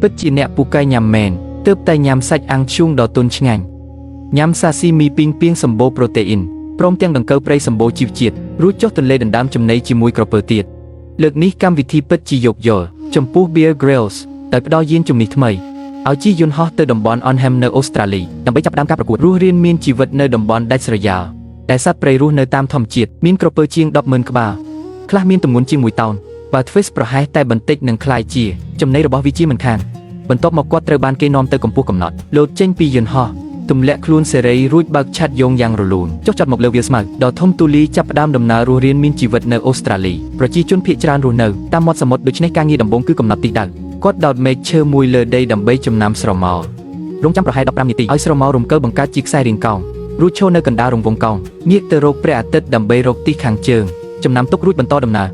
ពិតជាអ្នកពូកែញ៉ាំមែនទើបតែញ៉ាំសាច់អាំងធ្យូងដ៏ទន់ឆ្ងាញ់ញ៉ាំសាស៊ីមីពីងពីងសម្បូរប្រូតេអ៊ីនព្រមទាំងដង្កូវព្រៃសម្បូរជីវជាតិរួចចុះទន្លេដណ្ដើមចំណីជាមួយក្រពើទៀតលើកនេះកម្មវិធីពិតជាយោគយល់ចំពោះ Bear Grylls ដោយផ្ដល់យានជំនិះថ្មីឲ្យជិះយន្តហោះទៅតំបន់ Onham នៅអូស្ត្រាលីដើម្បីចាប់ផ្ដើមការប្រកួតរស់រានមានជីវិតនៅតំបន់ដាច់ស្រយាលដែលសត្វព្រៃរស់នៅតាមធម្មជាតិមានក្រពើជាង 10,000 ក្បាលខ្លះមានទម្ងន់ជាង1តោនបើ Twist ប្រហែសតែបន្តិចនឹងក្លាយជាចំណីរបស់វាជាមិនខានបន្ទាប់មកគាត់ត្រូវបានគេនាំទៅកម្ពស់កំណត់លោតចេញពីយន្តហោះទម្លាក់ខ្លួនសេរីរួចបើកឆ័ត្រយងយ៉ាងរលូនចុះចតមកលើវាលស្មៅដ៏ធំទូលាយចាប់ផ្ដើមដំណើររស់រានមានជីវិតនៅអូស្ត្រាលីប្រជាជនភាគច្រើនរស់នៅតាមមាត់សមុទ្រដូច្នេះការងារដំបូងគឺកំណត់ទីដៅគាត់ដោតមែកឈើមួយលើដីដើម្បីចំណាំស្រមោលរងចាំប្រហែល15នាទីឲ្យស្រមោលរំកិលបង្កើតជាខ្សែរាងកោងរួចឈរនៅកណ្ដាលរង្វង់កោងងាកទៅរកព្រះអាទិត្យដើម្បីរកទីខាងជើងចំណាំទុករួចបន្តដំណើរ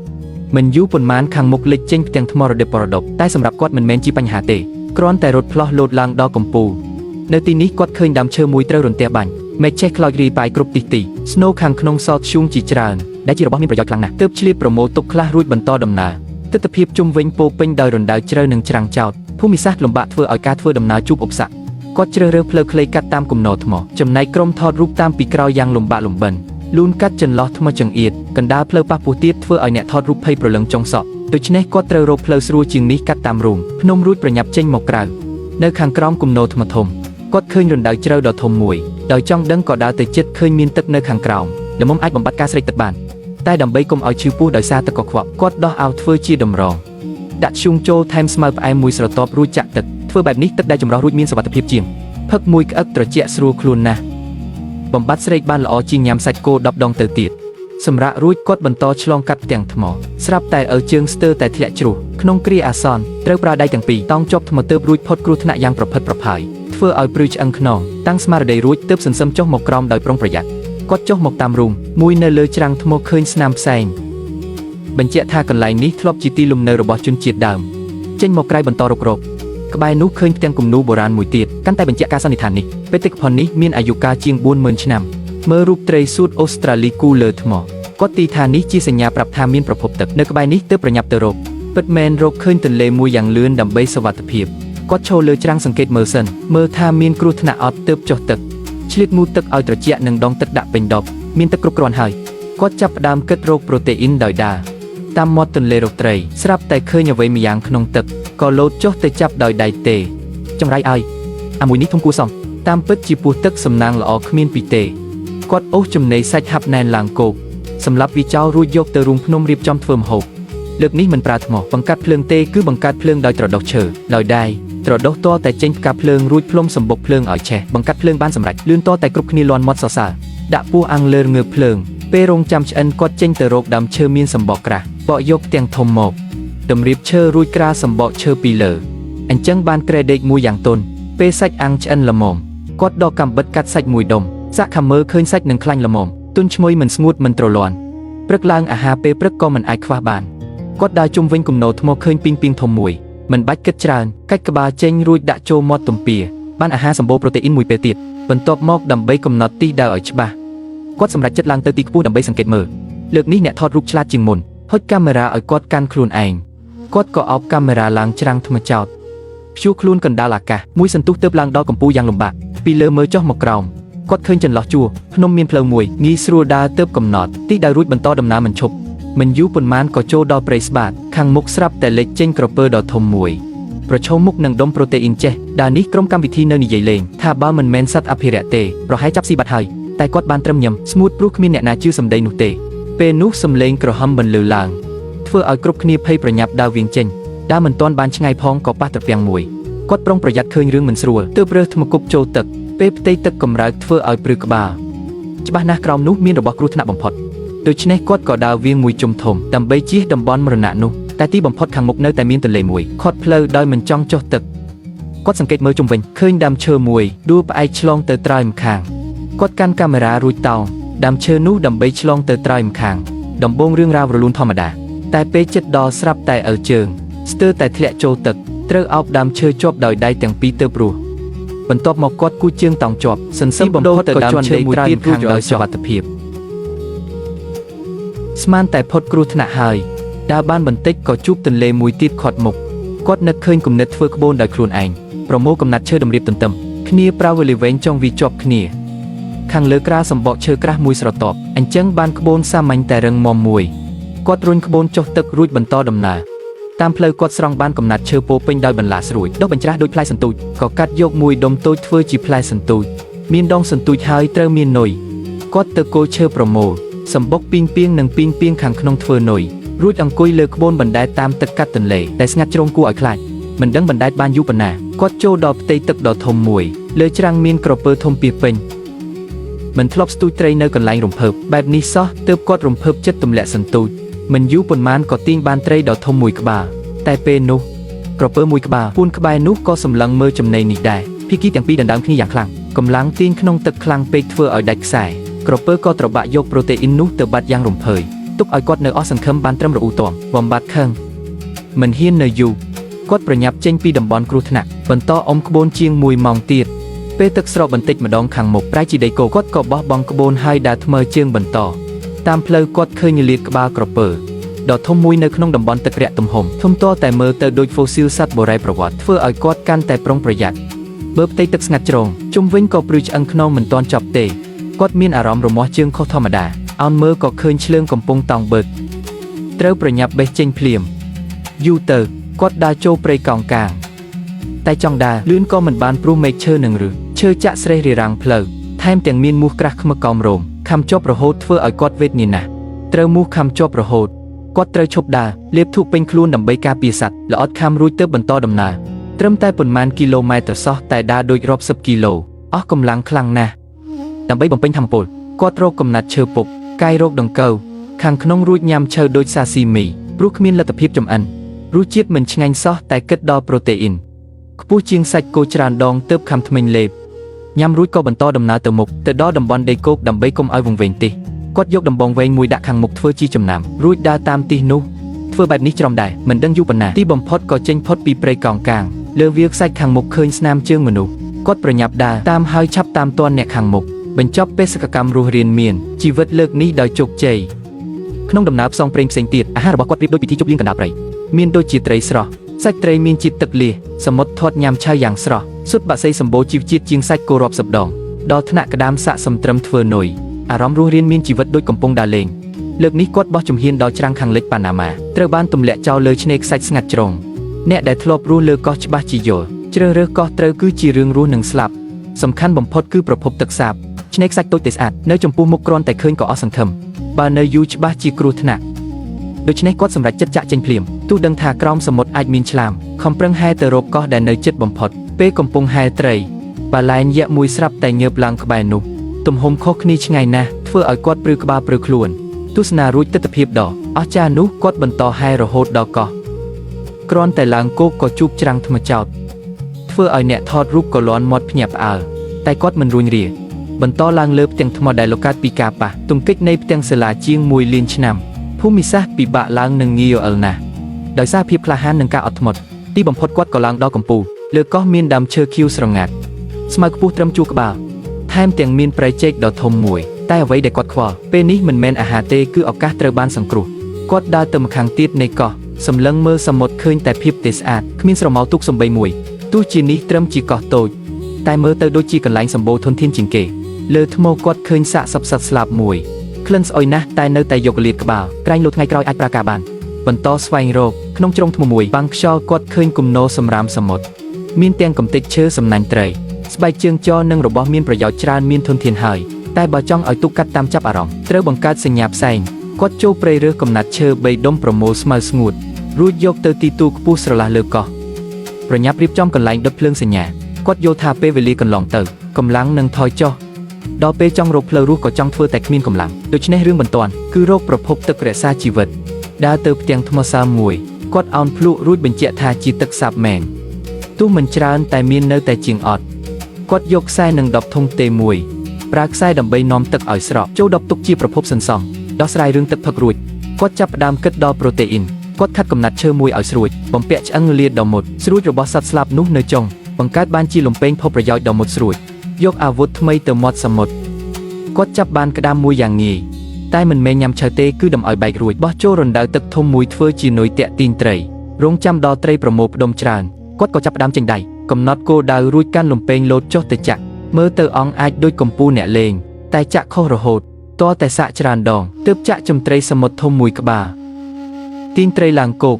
មិនយូរប៉ុន្មានខាងមុខលេចចេញផ្ទាំងថ្មរដិបរដប់តែសម្រាប់គាត់មិនមែនជាបញ្ហាទេគ្រាន់តែរត់ផ្លោះលោតឡើងដល់កំពូលនៅទីនេះគាត់ឃើញដើមឈើមួយត្រូវរន្ទះបាញ់មែកចេះខ្លោចរីប៉ាយគ្រប់ទី ស្នូខាងក្នុងសតធ្យូងជាច្រើនដែលជារបស់មានប្រយោជន៍ខ្លាំងណាស់ទើបឆ្លៀតប្រមូលទុកខ្លះរួចបន្តដំណើរទិដ្ឋភាពជុំវិញពោពេញដោយរណ្ដៅជ្រៅនិងច្រាំងចោតភូមិសាស្ត្រលំបាកធ្វើឲ្យការធ្វើដំណើរជួបឧបសគ្គគាត់ជ្រើសរើសផ្លូវខ្លីកាត់តាមគំនរថ្មចំណែកក្រុមថតរូបតាមពីក្រោយយ៉ាងលំបាកលំបិនលូនកាត់ចន្លោះថ្មចង្អៀតកណ្ដាលផ្លូវប៉ះពោះទៀតធ្វើឲ្យអ្នកថតរូបភ័យព្រលឹងចុងសក់ដូច្នេះគាត់ត្រូវរកផ្លូវស្រួលជាងនេះកាត់តាមរូងភ្នំរួចប្រញាប់ចេញមកក្រៅនៅខាងក្រោមគំនរថ្មធំគាត់ឃើញរណ្ដៅជ្រៅដ៏ធំមួយដោយចង់ដឹងក៏ដើរទៅជិតឃើញមានទឹកនៅខាងក្រោមល្មមអាចបំបត្តិការស្រេកទឹកបានតែដើម្បីកុំឲ្យឈឺពោះដោយសារទឹកកខ្វក់គាត់ដោះអាវធ្វើជាតម្រងដាក់ធ្យូងចូលថែមស្មៅផ្អែមមួយស្រទាប់រួចចាក់ទឹកធ្វើបែបនេះទឹកដែលចម្រោះរួចមានសុវត្ថិភាពជាងផឹកមួយក្អឹកត្រជាក់ស្រួលខ្លួនណាស់បំបត្តិស្រេកបានល្អជាងញ៉ាំសាច់គោ10ដងទៅទៀតសម្រាប់រួចគាត់បន្តឆ្លងកាត់ផ្ទាំងថ្មស្រាប់តែជើងស្ទើរតែធ្លាក់ជ្រុះក្នុងគ្រាអាសន្នត្រូវប្រើដៃទាំងពីរតោងជាប់ថ្មទើបរួចផុតគ្រោះថ្នាក់យ៉ាងប្រផិតប្រផាយធ្វើឲ្យព្រឺឆ្អឹងខ្នងតាំងស្មារតីរួចទើបសន្សឹមចុះមកក្រោមដោយប្រុងប្រយ័ត្នគាត់ចុះមកតាមរូងមួយនៅលើច្រាំងថ្មឃើញស្នាមផ្សែងបញ្ជាក់ថាកន្លែងនេះធ្លាប់ជាទីលំនៅរបស់ជនជាតិដើមចេញមកក្រៅបន្តរុករកក្បែរនោះឃើញផ្ទាំងគំនូរបុរាណមួយទៀតកាន់តែបញ្ជាក់ការសន្និដ្ឋាននេះបេតិកភណ្ឌនេះមានអាយុកាលជាង 40,000 ឆ្នាំមើលរូបត្រីសួតអូស្ត្រាលីគូលើថ្មគាត់ទីថានេះជាសញ្ញាប្រាប់ថាមានប្រភពទឹកនៅក្បែរនេះទើបប្រញាប់ទៅរកពិតមែនរកឃើញទន្លេមួយយ៉ាងលឿនដើម្បីសុវត្ថិភាពគាត់ឈរលើច្រាំងសង្កេតមើលសិនមើលថាមានគ្រោះថ្នាក់អត់ទើបចុះទឹកឆ្លៀតមូទឹកឲ្យត្រជាក់និងដងទឹកដាក់ពេញដបមានទឹកគ្រប់គ្រាន់ហើយគាត់ចាប់ផ្ដើមគិតរកប្រូតេអ៊ីនដោយដើរតាមមាត់ទន្លេរកត្រីស្រាប់តែឃើញអ្វីម្យ៉ាងក្នុងទឹកក៏លោតចុះទៅចាប់ដោយដៃទេចង្រៃឲ្យអាមួយនេះធំគួរសមតាមពិតជាពោះទឹកសំណាងល្អគ្មានពីទេគាត់អូសចំណីសាច់ហាប់ណែនឡើងគោកសម្រាប់វាចោលរួចយកទៅរូងភ្នំរៀបចំធ្វើម្ហូបលើកនេះមិនប្រើថ្មបង្កាត់ភ្លើងទេគឺបង្កើតភ្លើងដោយត្រដុសឈើដោយដៃត្រដុសទាល់តែចេញផ្កាភ្លើងរួចផ្លុំសម្បុកភ្លើងឲ្យឆេះបង្កាត់ភ្លើងបានសម្រេចលឿនទាល់តែគ្រប់គ្នាលាន់មាត់សរសើរដាក់ពោះអាំងលើងើបភ្លើងពេលរងចាំឆ្អិនគាត់ចេញទៅរកដើមឈើមានសម្បកក្រាស់បកយកទាំងធំមកតម្រៀបឈើរួចក្រាលសម្បកឈើពីលើអញ្ចឹងបានក្រែដេកមួយយ៉ាងទន់ពេលសាច់អាំងឆ្អិនល្មមគាត់ដកកាំបិតកាត់សាច់មួយដុំសាក់ខាំមើឃើញសាច់នឹងខ្លាញ់ល្មមទន់ឈ្ងុយមិនស្ងួតមិនទ្រលាន់ព្រឹកឡើងអាហារពេលព្រឹកក៏មិនអាចខ្វះបានគាត់ដើរជុំវិញគំនរថ្មឃើញពីងធំមួយមិនបាច់គិតច្រើនកាច់ក្បាលចេញរួចដាក់ចូលមាត់ទំពាបានអាហារសម្បូរប្រូតេអ៊ីនមួយពេលទៀតបន្ទាប់មកដើម្បីកំណត់ទីដៅឲ្យច្បាស់គាត់សម្រេចចិត្តឡើងទៅទីខ្ពស់ដើម្បីសង្កេតមើលលើកនេះអ្នកថតរូបឆ្លាតជាងមុនហុចកាមេរ៉ាឲ្យគាត់កាន់ខ្លួនឯងគាត់ក៏អោបកាមេរ៉ាឡើងច្រាំងថ្មចោតព្យួរខ្លួនកណ្ដាលអាកាសមួយសន្ទុះទើបឡើងដល់កម្ពស់យ៉ាងលំបាកពីលើមើលចុះមកក្រោមគាត់ឃើញចន្លោះជួរភ្នំមានផ្លូវមួយងាយស្រួលដើរទើបកំណត់ទីដៅរួចបន្តដំណើរមិនឈប់មិនយូរប៉ុន្មានក៏ចូលដល់ព្រៃស្បាតខាងមុខស្រាប់តែលេចចេញក្រពើដ៏ធំមួយប្រឈមមុខនឹងដុំប្រូតេអ៊ីនចេះដានេះក្រុមកម្មវិធីនៅនិយាយលេងថាបើមិនមែនសត្វអភិរក្សទេប្រហែលចាប់ស៊ីបាត់ហើយតែគាត់បានត្រឹមញឹមស្ងួតព្រោះគ្មានអ្នកណាជឿសម្ដីនោះទេពេលនោះសំឡេងក្រហមបន្លឺឡើងធ្វើឲ្យគ្រប់គ្នាភ័យប្រញាប់ដើរវៀងចេញដើរមិនទាន់បានឆ្ងាយផងក៏ប៉ះត្រពាំងមួយគាត់ប្រុងប្រយ័ត្នឃើញរឿងមិនស្រួលទើបរើសថ្មគប់ចូលទឹកពេលផ្ទៃទឹកកម្រើកធ្វើឲ្យព្រឺក្បាលច្បាស់ណាស់ក្រោមនោះមានរបស់គ្រោះថ្នាក់បំផុតដូច្នេះគាត់ក៏ដើរវាងមួយជុំធំដើម្បីជៀសតំបន់មរណៈនោះតែទីបំផុតខាងមុខនៅតែមានទន្លេមួយខាត់ផ្លូវដោយមិនចង់ចុះទឹកគាត់សង្កេតមើលជុំវិញឃើញដើមឈើមួយដួលផ្អែកឆ្លងទៅត្រើយម្ខាងគាត់កាន់កាមេរ៉ារួចតោងដើមឈើនោះដើម្បីឆ្លងទៅត្រើយម្ខាងដំបូងរឿងរ៉ាវរលូនធម្មតាតែពេលជិតដល់ស្រាប់តែជើងស្ទើរតែធ្លាក់ចូលទឹកត្រូវអោបដើមឈើជាប់ដោយដៃទាំងពីរទើបរស់បន្ទាប់មកគាត់គូជើងតោងជាប់សន្សឹមបំផុតទៅដើមឈើមួយទៀតរួចដោយសុវត្ថិភាពស្មានតែផុតគ្រោះថ្នាក់ហើយដើរបានបន្តិចក៏ជួបទន្លេមួយទៀតខាត់មុខ គាត់នឹកឃើញគំនិតធ្វើក្បូនដោយខ្លួនឯងប្រមូលកំណាត់ឈើតម្រៀបទន្ទឹមគ្នាប្រើវេលាវែងចង់វាជាប់គ្នាខាងលើក្រាលសម្បកឈើក្រាស់មួយស្រទាប់អញ្ចឹងបានក្បូនសាមញ្ញតែរឹងមាំមួយគាត់រុញក្បូនចុះទឹករួចបន្តដំណើរតាមផ្លូវគាត់ស្រង់បានកំណាត់ឈើពោពេញដោយបន្លាស្រួយដុសបញ្ច្រាស់ដូចផ្លែសន្ទូចក៏កាត់យកមួយដុំតូចធ្វើជាផ្លែសន្ទូចមានដងសន្ទូចហើយត្រូវមាននុយគាត់ទៅគល់ឈើប្រមូលសម្បុកពីងពីងនិងពីងពីងខាងក្នុងធ្វើនុយរួចអង្គុយលើក្បូនបណ្ដែតតាមទឹកកាត់ទន្លេដែលស្ងាត់ជ្រងគួរឲ្យខ្លាចមិនដឹងបណ្ដែតបានយូរប៉ុណ្ណាគាត់ចូលដល់ផ្ទៃទឹកដ៏ធំមួយលើច្រាំងមានក្រពើធំពាសពេញមិនធ្លាប់ស្ទូចត្រីនៅកន្លែងរំភើបបែបនេះសោះទើបគាត់រំភើបចិត្តទម្លាក់សន្ទូចមិនយូរប៉ុន្មានក៏ទាញបានត្រីដ៏ធំមួយក្បាលតែពេលនោះក្រពើមួយក្បាលពួនក្បែរនោះក៏សម្លឹងមើលចំណីនេះដែរភីគីទាំងពីរដណ្ដើមគ្នាយ៉ាងខ្លាំងកម្លាំងទាញក្នុងទឹកខ្លាំងពេកធ្វើឲ្យដាច់ខ្សែក្រពើក៏ត្របាក់យកប្រូតេអ៊ីននោះទៅបាត់យ៉ាងរំភើយទុកឲ្យគាត់នៅអស់សង្ឃឹមបានត្រឹមរអ៊ូទាំបំបត្តិខឹងមិនហ៊ាននៅយូរគាត់ប្រញាប់ចេញពីតំបន់គ្រោះថ្នាក់បន្តអុំក្បូនជាង1ម៉ោងទៀតពេលទឹកស្រកបន្តិចម្ដងខាងមុខប្រែជាដីគោគាត់ក៏បោះបង់ក្បូនហើយដើរថ្មើរជើងបន្តតាមផ្លូវគាត់ឃើញលាតក្បាលក្រពើដ៏ធំមួយនៅក្នុងតំបន់ទឹករាក់ទំហំធំទាល់តែមើលទៅដូចហ្វូស៊ីលសត្វបុរេប្រវត្តិធ្វើឲ្យគាត់កាន់តែប្រុងប្រយ័ត្នបើផ្ទៃទឹកស្ងាត់ជ្រងជុំវិញក៏ព្រឺឆ្អឹងខ្នងមិនទាន់ចប់ទេគាត់មានអារម្មណ៍រមាស់ជើងខុសធម្មតាអោនមើលក៏ឃើញឆ្លើងកំពុងតោងបឺតត្រូវប្រញាប់បេះចេញភ្លាមយូរទៅគាត់ដើរចូលព្រៃកោងកាងតែចង់ដើរលឿនក៏មិនបានព្រោះមែកឈើនឹងឬឈើចាក់ស្រេះរារាំងផ្លូវថែមទាំងមានមូសក្រាស់ខ្មឹកកោមរោមខំជាប់រហូតធ្វើឲ្យគាត់វេទនាណាស់ត្រូវមូសខំជាប់រហូតគាត់ត្រូវឈប់ដើរលាបធូបពេញខ្លួនដើម្បីការពារសត្វល្អិតខាំរួចទើបបន្តដំណើរត្រឹមតែប៉ុន្មានគីឡូម៉ែត្រសោះតែដើរដូចរាប់សិបគីឡូអស់កម្លាំងខ្លាំងណាស់ដើម្បីបំពេញថាមពលគាត់រកកំណាត់ឈើពុកកាយរកដង្កូវខាងក្នុងរួចញ៉ាំឈើដូចសាស៊ីមីព្រោះគ្មានលទ្ធភាពចម្អិនរសជាតិមិនឆ្ងាញ់សោះតែគិតដល់ប្រូតេអ៊ីនខ្ពស់ជាងសាច់គោច្រើនដងទើបខំធ្មេញលេបញ៉ាំរួចក៏បន្តដំណើរទៅមុខទៅដល់តំបន់ដីគោកដើម្បីកុំឲ្យវង្វេងទេគាត់យកដំបងវែងមួយដាក់ខាងមុខធ្វើជាចំណាំរួចដើរតាមទីនោះធ្វើបែបនេះច្រំដែរមិនដឹងយូរប៉ុណ្ណាទីបំផុតក៏ចេញផុតពីព្រៃកោងកាងលើវាលខ្សាច់ខាងមុខឃើញស្នាមជើងមនុស្សគាត់ប្រញាប់ដើរតាមហើយឆាប់តាមទាន់អ្នកខាងមុខបញ្ចប់បេសកកម្មរស់រានមានជីវិតលើកនេះដោយជោគជ័យក្នុងដំណើរផ្សងព្រេងផ្សេងទៀតអាហាររបស់គាត់ប្រៀបដូចពិធីជប់លៀងកណ្ដាលព្រៃមានដូចជាត្រីស្រស់សាច់ត្រីមានជាតិទឹកលៀសសមុទ្រធាត់ញ៉ាំឆៅយ៉ាងស្រស់ស៊ុតបាក់សីសម្បូរជីវជាតិជាងសាច់គោរាប់សិបដងដល់ថ្នាក់ក្តាមសាក់សំត្រឹមធ្វើនុយអារម្មណ៍រស់រានមានជីវិតដូចកំពុងដើរលេងលើកនេះគាត់បោះជំហានដល់ច្រាំងខាងលិចប៉ាណាម៉ាត្រូវបានទម្លាក់ចោលលើឆ្នេរខ្សាច់ស្ងាត់ជ្រងអ្នកដែលធ្លាប់រស់លើកោះច្បាស់ជាយល់ជ្រើសរើសកោះត្រូវគឺជារឿងរស់និងស្លាប់សំខាន់បំផុតគឺប្រភពទឹកសាបឆ្នេរខ្សាច់តូចតែស្អាតនៅចំពោះមុខគ្រាន់តែឃើញក៏អស់សង្ឃឹមបើនៅយូរច្បាស់ជាគ្រោះថ្នាក់ដូច្នេះគាត់សម្រេចចិត្តចាក់ចេញភ្លាមទោះដឹងថាក្រោមសមុទ្រអាចមានឆ្លាមខំប្រឹងហែទៅរកកោះដែលនៅជិតបំផុតពេលកំពុងហែត្រីបាឡែនយក្សមួយស្រាប់តែងើបឡើងក្បែរនោះទំហំខុសគ្នាឆ្ងាយណាស់ធ្វើឲ្យគាត់ព្រឺក្បាលព្រឺខ្លួនទស្សនារួចទិដ្ឋភាពដ៏អស្ចារ្យនោះគាត់បន្តហែរហូតដល់កោះគ្រាន់តែឡើងគោកក៏ជួបច្រាំងថ្មចោតធ្វើឲ្យអ្នកថតរូបក៏លាន់មាត់ភ្ញាក់ផ្អើលតែគាត់មិនរួញរាបន្តឡើងលើផ្ទាំងថ្មដែលលោកកាត់ពីការប៉ះទង្គិចនៃផ្ទាំងសិលាជាង1លានឆ្នាំភូមិសាស្ត្រពិបាកឡើងនឹងងាយរអិលណាស់ដោយសារភាពក្លាហាននិងការអត់ធ្មត់ទីបំផុតគាត់ក៏ឡើងដល់កំពូលលើកោះមានដើមឈើខៀវស្រងាត់ស្មៅខ្ពស់ត្រឹមជួរក្បាលថែមទាំងមានព្រៃចេកដ៏ធំមួយតែអ្វីដែលគាត់ខ្វល់ពេលនេះមិនមែនអាហារទេគឺឱកាសត្រូវបានសង្គ្រោះគាត់ដើរទៅម្ខាងទៀតនៃកោះសម្លឹងមើលសមុទ្រឃើញតែភាពទេស្អាតគ្មានស្រមោលទូកសំបីមួយទោះជានេះត្រឹមជាកោះតូចតែមើលទៅដូចជាកន្លែងសម្បូរធនធានជាងគេលើថ្មគាត់ឃើញសាកសពសត្វស្លាប់មួយក្លិនស្អុយណាស់តែនៅតែយកលាតក្បាលក្រែងលោថ្ងៃក្រោយអាចប្រើការបានបន្តស្វែងរកក្នុងជ្រុងថ្មមួយបាំងខ្យល់គាត់ឃើញគំនរសម្រាមសមុទ្រមានទាំងកំទេចឈើសំណាញ់ត្រីស្បែកជើងចនិងរបស់មានប្រយោជន៍ច្រើនមានធនធានហើយតែបើចង់ឲ្យទូកកាត់តាមចាប់អារម្មណ៍ត្រូវបង្កើតសញ្ញាផ្សែងគាត់ចូលព្រៃរើសកំណាត់ឈើ3ដុំប្រមូលស្មៅស្ងួតរួចយកទៅទីទូខ្ពស់ស្រឡះលើកោះប្រញាប់រៀបចំកន្លែងដុតភ្លើងសញ្ញាគាត់យល់ថាពេលវេលាកន្លងទៅកម្លាំងនឹងថយចុះដល់ពេលចង់រកផ្លូវរស់ក៏ចង់ធ្វើតែគ្មានកម្លាំងដូច្នេះរឿងបន្ទាន់គឺរកប្រភពទឹករក្សាជីវិតដើរទៅផ្ទាំងថ្មសើមមួយគាត់អោនភ្លក់រួចបញ្ជាក់ថាជាទឹកសាបមែនទោះមិនច្រើនតែមាននៅតែជាងអត់គាត់យកខ្សែនឹងដបធុងទេមួយប្រើខ្សែដើម្បីនាំទឹកឲ្យស្រកចូលដបទុកជាប្រភពសន្សំដោះស្រាយរឿងទឹកផឹករួចគាត់ចាប់ផ្ដើមគិតដល់ប្រូតេអ៊ីនគាត់ខាត់កំណាត់ឈើមួយឲ្យស្រួចបំពាក់ឆ្អឹងលាតដ៏មុតស្រួចរបស់សត្វស្លាប់នោះនៅចុងបង្កើតបានជាលំពែងភពប្រយោជន៍ដ៏មុតស្រួចយកអាវុធថ្មីទៅមាត់សមុទ្រគាត់ចាប់បានក្តាមមួយយ៉ាងងាយតែមិនមែនញ៉ាំឆៅទេគឺដំឲ្យបែករួចបោះចូលរណ្ដៅទឹកធំមួយធ្វើជានុយតាក់ទាញត្រី រងចាំដល់ត្រីប្រមូលផ្ដុំច្រើនគាត់ក៏ចាប់ផ្ដើមចេញដៃកំណត់គោលដៅរួចកាន់លំពេងលោតចុះទៅចាក់មើលទៅអង្គអាចដូចកំពូលអ្នកលេងតែចាក់ខុសរហូតតតែសាក់ច្រើនដងទើបចាក់ចំត្រីសមុទ្រធំមួយក្បាលទាញត្រីឡើងគោក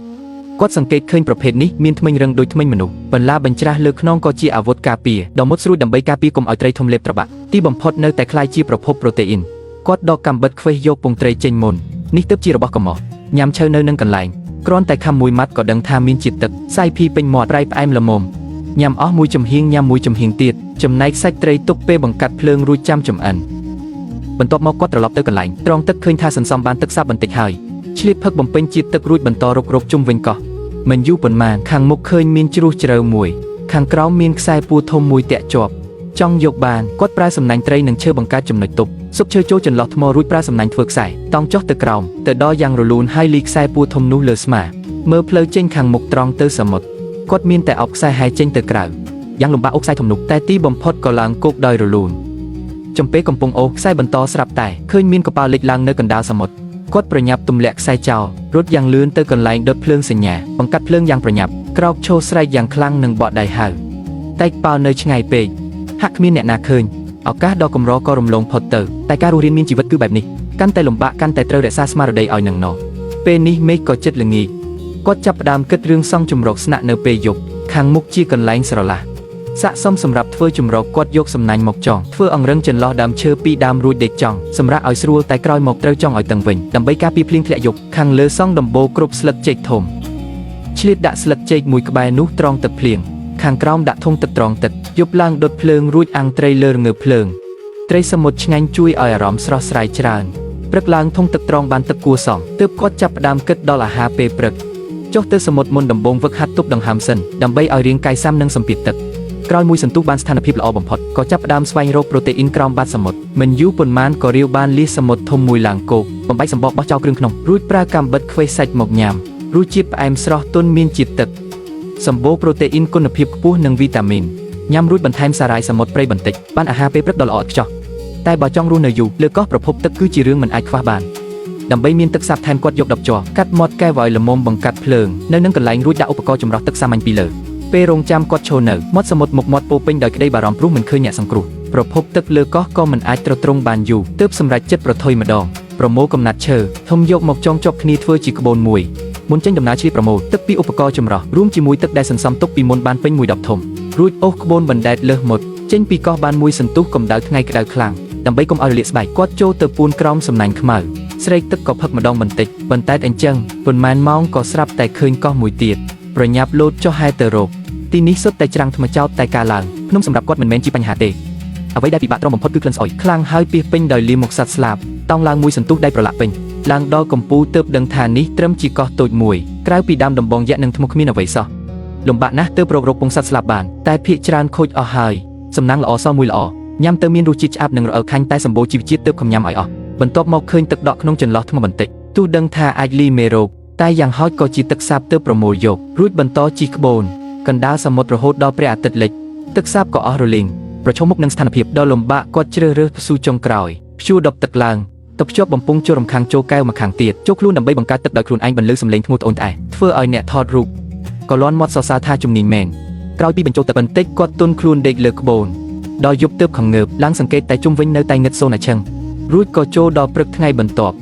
គាត់សង្កេតឃើញប្រភេទនេះមានធ្មេញរឹងដូចធ្មេញមនុស្សបន្លាបញ្ច្រាស់លើខ្នងក៏ជាអាវុធការពារដ៏មុតស្រួចដើម្បីការពារកុំឲ្យត្រីធំលេបត្របាក់ទីបំផុតនៅតែคล้ายជាប្រភពប្រូតេអ៊ីនគាត់ដកកាំបិតខ្វេសយកពងត្រីចេញមុននេះទើបជារបស់កំមោះញ៉ាំឈើនៅនឹងកន្លែងគ្រាន់តែខំមួយម៉ាត់ក៏ដឹងថាមានជាតិទឹកសាយភីពេញមាត់ប្រៃផ្អែមល្មមញ៉ាំអស់មួយចំហៀងញ៉ាំមួយចំហៀងទៀតចំណែកសាច់ត្រីទុកពេលបង្កាត់ភ្លើងរួចចាំចម្អិនបន្ទាប់មកគាត់ត្រឡប់ទៅកន្លែងត្រង់ទឹកឃើញថាសន្សំបានទឹកសាបបន្តិចហើយឆ្លៀតផឹកបំពេញជាតិទឹករួចបន្តរុករកជុំវិញកោះមិនយូរប៉ុន្មានខាងមុខឃើញមានជ្រោះជ្រៅមួយខាងក្រោមមានខ្សែពួរធំមួយតាក់ជាប់ចង់យកបានគាត់ប្រើសំណាញ់ត្រីនិងឈើបង្កើតចំណុចទប់ស៊ុបឈើចូលចន្លោះថ្មរួចប្រើសំណាញ់ធ្វើខ្សែតង់ចុះទៅក្រោមទៅដល់យ៉ាងរលូនហើយលីខ្សែពួរធំនោះលើស្មាមើលផ្លូវចេញខាងមុខត្រង់ទៅសមុទ្រគាត់មានតែអោបខ្សែហែចេញទៅក្រៅយ៉ាងលំបាកអូសខ្សែធំនោះតែទីបំផុតក៏ឡើងគោកដោយរលូនចំពេលកំពុងអូសខ្សែបន្តស្រាប់តែឃើញមានកប៉ាល់លិចឡើងនៅកណ្ដាលសមុទ្រគាត់ប្រញាប់ទម្លាក់ខ្សែចោលរត់យ៉ាងលឿនទៅកន្លែងដុតភ្លើងសញ្ញាបង្កាត់ភ្លើងយ៉ាងប្រញាប់ក្រោកឈរស្រែកយ៉ាងខ្លាំងនិងបក់ដៃហៅតែប៉ាល់នៅឆ្ងាយពេកហាក់គ្មានអ្នកណាឃើញឱកាសដ៏កម្រក៏រំលងផុតទៅតែការរស់រានមានជីវិតគឺបែបនេះកាន់តែលំបាកកាន់តែត្រូវរក្សាស្មារតីឲ្យនឹងណោះពេលនេះមេឃក៏ជិតល្ងាចគាត់ចាប់ផ្ដើមគិតរឿងសង់ជំរកស្នាក់នៅពេលយប់ខាងមុខជាកន្លែងស្រឡះស័ក្តិសមសម្រាប់ធ្វើជំរកគាត់យកសំណាញ់មកចងធ្វើអង្រឹងចន្លោះដើមឈើពីរដើមរួចដេកចង់សម្រាប់ឲ្យស្រួលតែក្រោយមកត្រូវចង់ឲ្យតឹងវិញដើម្បីការពារភ្លៀងធ្លាក់យប់ខាងលើសង់ដំបូលគ្រប់ស្លឹកចេកធំឆ្លៀតដាក់ស្លឹកចេកមួយក្បែរនោះត្រង់ទឹកភ្លៀងខាងក្រោមដាក់ធុងទឹកត្រង់ទឹកយប់ឡើងដុតភ្លើងរួចអាំងត្រីលើរងើភ្លើងត្រីសមុទ្រឆ្ងាញ់ជួយឲ្យអារម្មណ៍ស្រស់ស្រាយច្រើនព្រឹកឡើងធុងទឹកត្រង់បានទឹកគួរសមទើបគាត់ចាប់ផ្ដើមគិតដល់អាហារពេលព្រឹកចុះទៅសមុទ្រមុនដំបូងវឹកហាត់ទប់ដង្ហើមសិនដើម្បីឲ្យរាងកាយស៊ាំនឹងសម្ពាធទឹកក្រោយមួយសន្ទុះបានស្ថានភាពល្អបំផុតក៏ចាប់ផ្ដើមស្វែងរកប្រូតេអ៊ីនក្រោមបាតសមុទ្រមិនយូរប៉ុន្មានក៏រាវបានលៀសសមុទ្រធំមួយឡើងគោកបំបែកសម្បកបោះចោលគ្រឿងក្នុងរួចប្រើកាំបិតខ្វេសសាច់មកញ៉ាំរសជាតិផ្អែមស្រស់ទន់មានជាតិទឹកសម្បូរប្រូតេអ៊ីនគុណភាពខ្ពស់និងវីតាមីនញ៉ាំរួចបន្ថែមសារ៉ាយសមុទ្រព្រៃបន្តិចបានអាហារពេលព្រឹកដ៏ល្អឥតខ្ចោះតែបើចង់រស់នៅយូរលើកោះប្រភពទឹកគឺជារឿងមិនអាចខ្វះបានដើម្បីមានទឹកសាបថែមគាត់យក10ជ័រកាត់មាត់កែវឲ្យល្មមបង្កាត់ភ្លើងនៅនឹងកន្លែងរួចដាក់ឧបករណ៍ចម្រោះទឹកសាមញ្ញពីលើពេលរងចាំគាត់ឈរនៅមាត់សមុទ្រមុខមាត់ពោពេញដោយក្តីបារម្ភព្រោះមិនឃើញអ្នកសង្គ្រោះប្រភពទឹកលើកោះក៏មិនអាចទ្រទ្រង់បានយូរទើបសម្រេចចិត្តប្រថុយម្ដងប្រមូលកំណាត់ឈើធំយកមកចងជាប់គ្នាធ្វើជាក្បូនមួយមុនចេញដំណើរឆ្លៀតប្រមូលទឹកពីឧបករណ៍ចម្រោះរួមជាមួយទឹកដែលសន្សំទុកពីមុនបានពេញមួយដបធំរួចអូសក្បូនបណ្ដែតលើសមុទ្រចេញពីកោះបានមួយសន្ទុះកម្ដៅថ្ងៃក្ដៅខ្លាំងដើម្បីកុំឲ្យរលាកស្បែកគាត់ចូលទៅពួនក្រោមសំណាញ់ខ្មៅស្រែកទឹកក៏ផឹកម្ដងបន្តិចបន្តែអញ្ចឹងប៉ុន្មានម៉ោងក៏ស្រាប់តែឃើញកោះមួយទៀតប្រញាប់លោតចុះហែទៅរកទីនេះសុទ្ធតែច្រាំងថ្មចោតតែការឡើងភ្នំសម្រាប់គាត់មិនមែនជាបញ្ហាទេអ្វីដែលពិបាកត្រង់បំផុតគឺក្លិនស្អុយខ្លាំងហើយពាសពេញដោយលាមកសត្វស្លាបតោងឡើងមួយសន្ទុះដៃប្រឡាក់ពេញឡើងដល់កំពូលទើបដឹងថានេះត្រឹមជាកោះតូចមួយក្រៅពីដើមដំបងយក្សនិងថ្មគ្មានអ្វីសោះលំបាកណាស់ទើបរកពងសត្វស្លាបបានតែភាគច្រើនខូចអស់ហើយសំណាងល្អសមួយល្អញ៉ាំទៅមានរសជាតិឆ្អាបនិងរអិលខាញ់តែសម្បូរជីវជាតិទើបខំញ៉ាំឲ្យអស់បន្ទាប់មកឃើញទឹកដក់ក្នុងចន្លោះថ្មបន្តិចទោះដឹងថាអាចលីមេរោគតែយ៉ាងហោចក៏ជាទឹកសាបទើបប្រមូលយករួចបន្តជិះក្បូនកណ្ដាលសមុទ្ររហូតដល់ព្រះអាទិត្យលិចទឹកសាបក៏អស់រលីងប្រឈមមុខនឹងស្ថានភាពដ៏លំបាកគាត់ជ្រើសរើសព្យួរចុងក្រោយព្យួរដប់ទឹកឡើងទៅភ្ជាប់បំពង់ចូលរំខាងចូលកែវមកខាងទៀតចូលខ្លួនដើម្បីបង្កើតទឹកដោយខ្លួនឯងបន្លឺសំឡេងធ្ងន់ត្អូញត្អែធ្វើឲ្យអ្នកថតរូបក៏លាន់មាត់សរសើរថាជំនាញមែនក្រោយពីបញ្ចូលទឹកបន្តិចគាត់ទន់ខ្លួនដេកលើក្បូនដល់យប់ទើបខងើបឡើងសង្កេតតែជុំវិញនៅតែងឹតសូនអាឈឹងរួចក៏ចូលដល់ព្រឹកថ្ងៃបន្ទាប់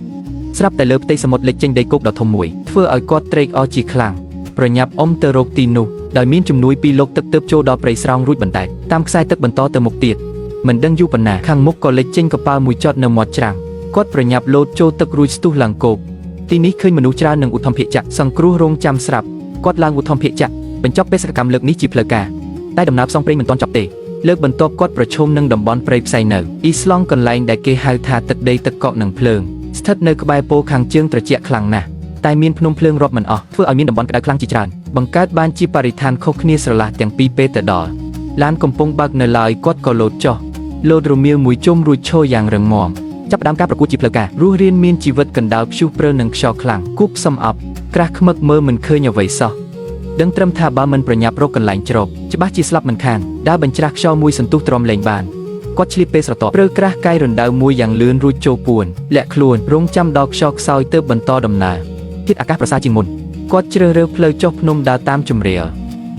ស្រាប់តែលើផ្ទៃសមុទ្រលេចចេញដីគោកដ៏ធំមួយធ្វើឲ្យគាត់ត្រេកអរជាខ្លាំងប្រញាប់អុំទៅរកទីនោះដោយមានជំនួយពីលោកទឹកទើបចូលដល់ព្រៃស្រោងរួចបន្តែតាមខ្សែទឹកបន្តទៅមុខទៀតមិនដឹងយូរប៉ុណ្ណាខាងមុខក៏លេចចេញកប៉ាល់មួយចតនៅមាត់ច្រាំងគាត់ប្រញាប់លោតចូលទឹករួចស្ទុះឡើងគោកទីនេះឃើញមនុស្សច្រើននិងឧទ្ធម្ភាគចក្រសង្គ្រោះរងចាំស្រាប់គាត់ឡើងឧទ្ធម្ភាគចក្របញ្ចប់បេសកកម្មលើកនេះជាផ្លូវការតែដំណើរផ្សងព្រេងមិនទាន់ចប់ទេលើកបន្ទាប់គាត់ប្រឈមនឹងតំបន់ព្រៃផ្សៃនៅអ៊ីស្លង់កន្លែងដែលគេហៅថាទឹកដីទឹកកកនិងភ្លើងស្ថិតនៅក្បែរពោខាងជើងត្រជាក់ខ្លាំងណាស់តែមានភ្នំភ្លើងរាប់មិនអស់ធ្វើឲ្យមានតំបន់ក្តៅខ្លាំងជាច្រើនបង្កើតបានជាបរិស្ថានខុសគ្នាស្រឡះទាំងពីរពេលទៅដល់ឡានកំពុងបើកនៅឡើយគាត់ក៏លោតចុះលោតរមៀលមួយជុំរួចឈរយ៉ាងរឹងមាំចាប់ផ្ដើមការប្រកួតជាផ្លូវការរស់រានមានជីវិតកណ្ដាលព្យុះព្រើនឹងខ្យល់ខ្លាំងគប់សំអប់ក្រាស់ខ្មឹកមើលមិនឃើញអ្វីសោះដឹងត្រឹមថាបើមិនប្រញាប់រកកន្លែងជ្រកច្បាស់ជាស្លាប់មិនខានដើរបញ្ច្រាស់ខ្យល់មួយសន្ទុះទ្រាំលែងបានគាត់ឆ្លៀតពេលស្រទាប់ព្រើក្រាស់កាយរណ្ដៅមួយយ៉ាងលឿនរួចចូលពួនលាក់ខ្លួនរងចាំដល់ខ្យល់ខ្សោយទើបបន្តដំណើរធាតុអាកាសប្រសើរជាងមុន គាត់ជ្រើសរើសផ្លូវចុះភ្នំដើរតាមជម្រាល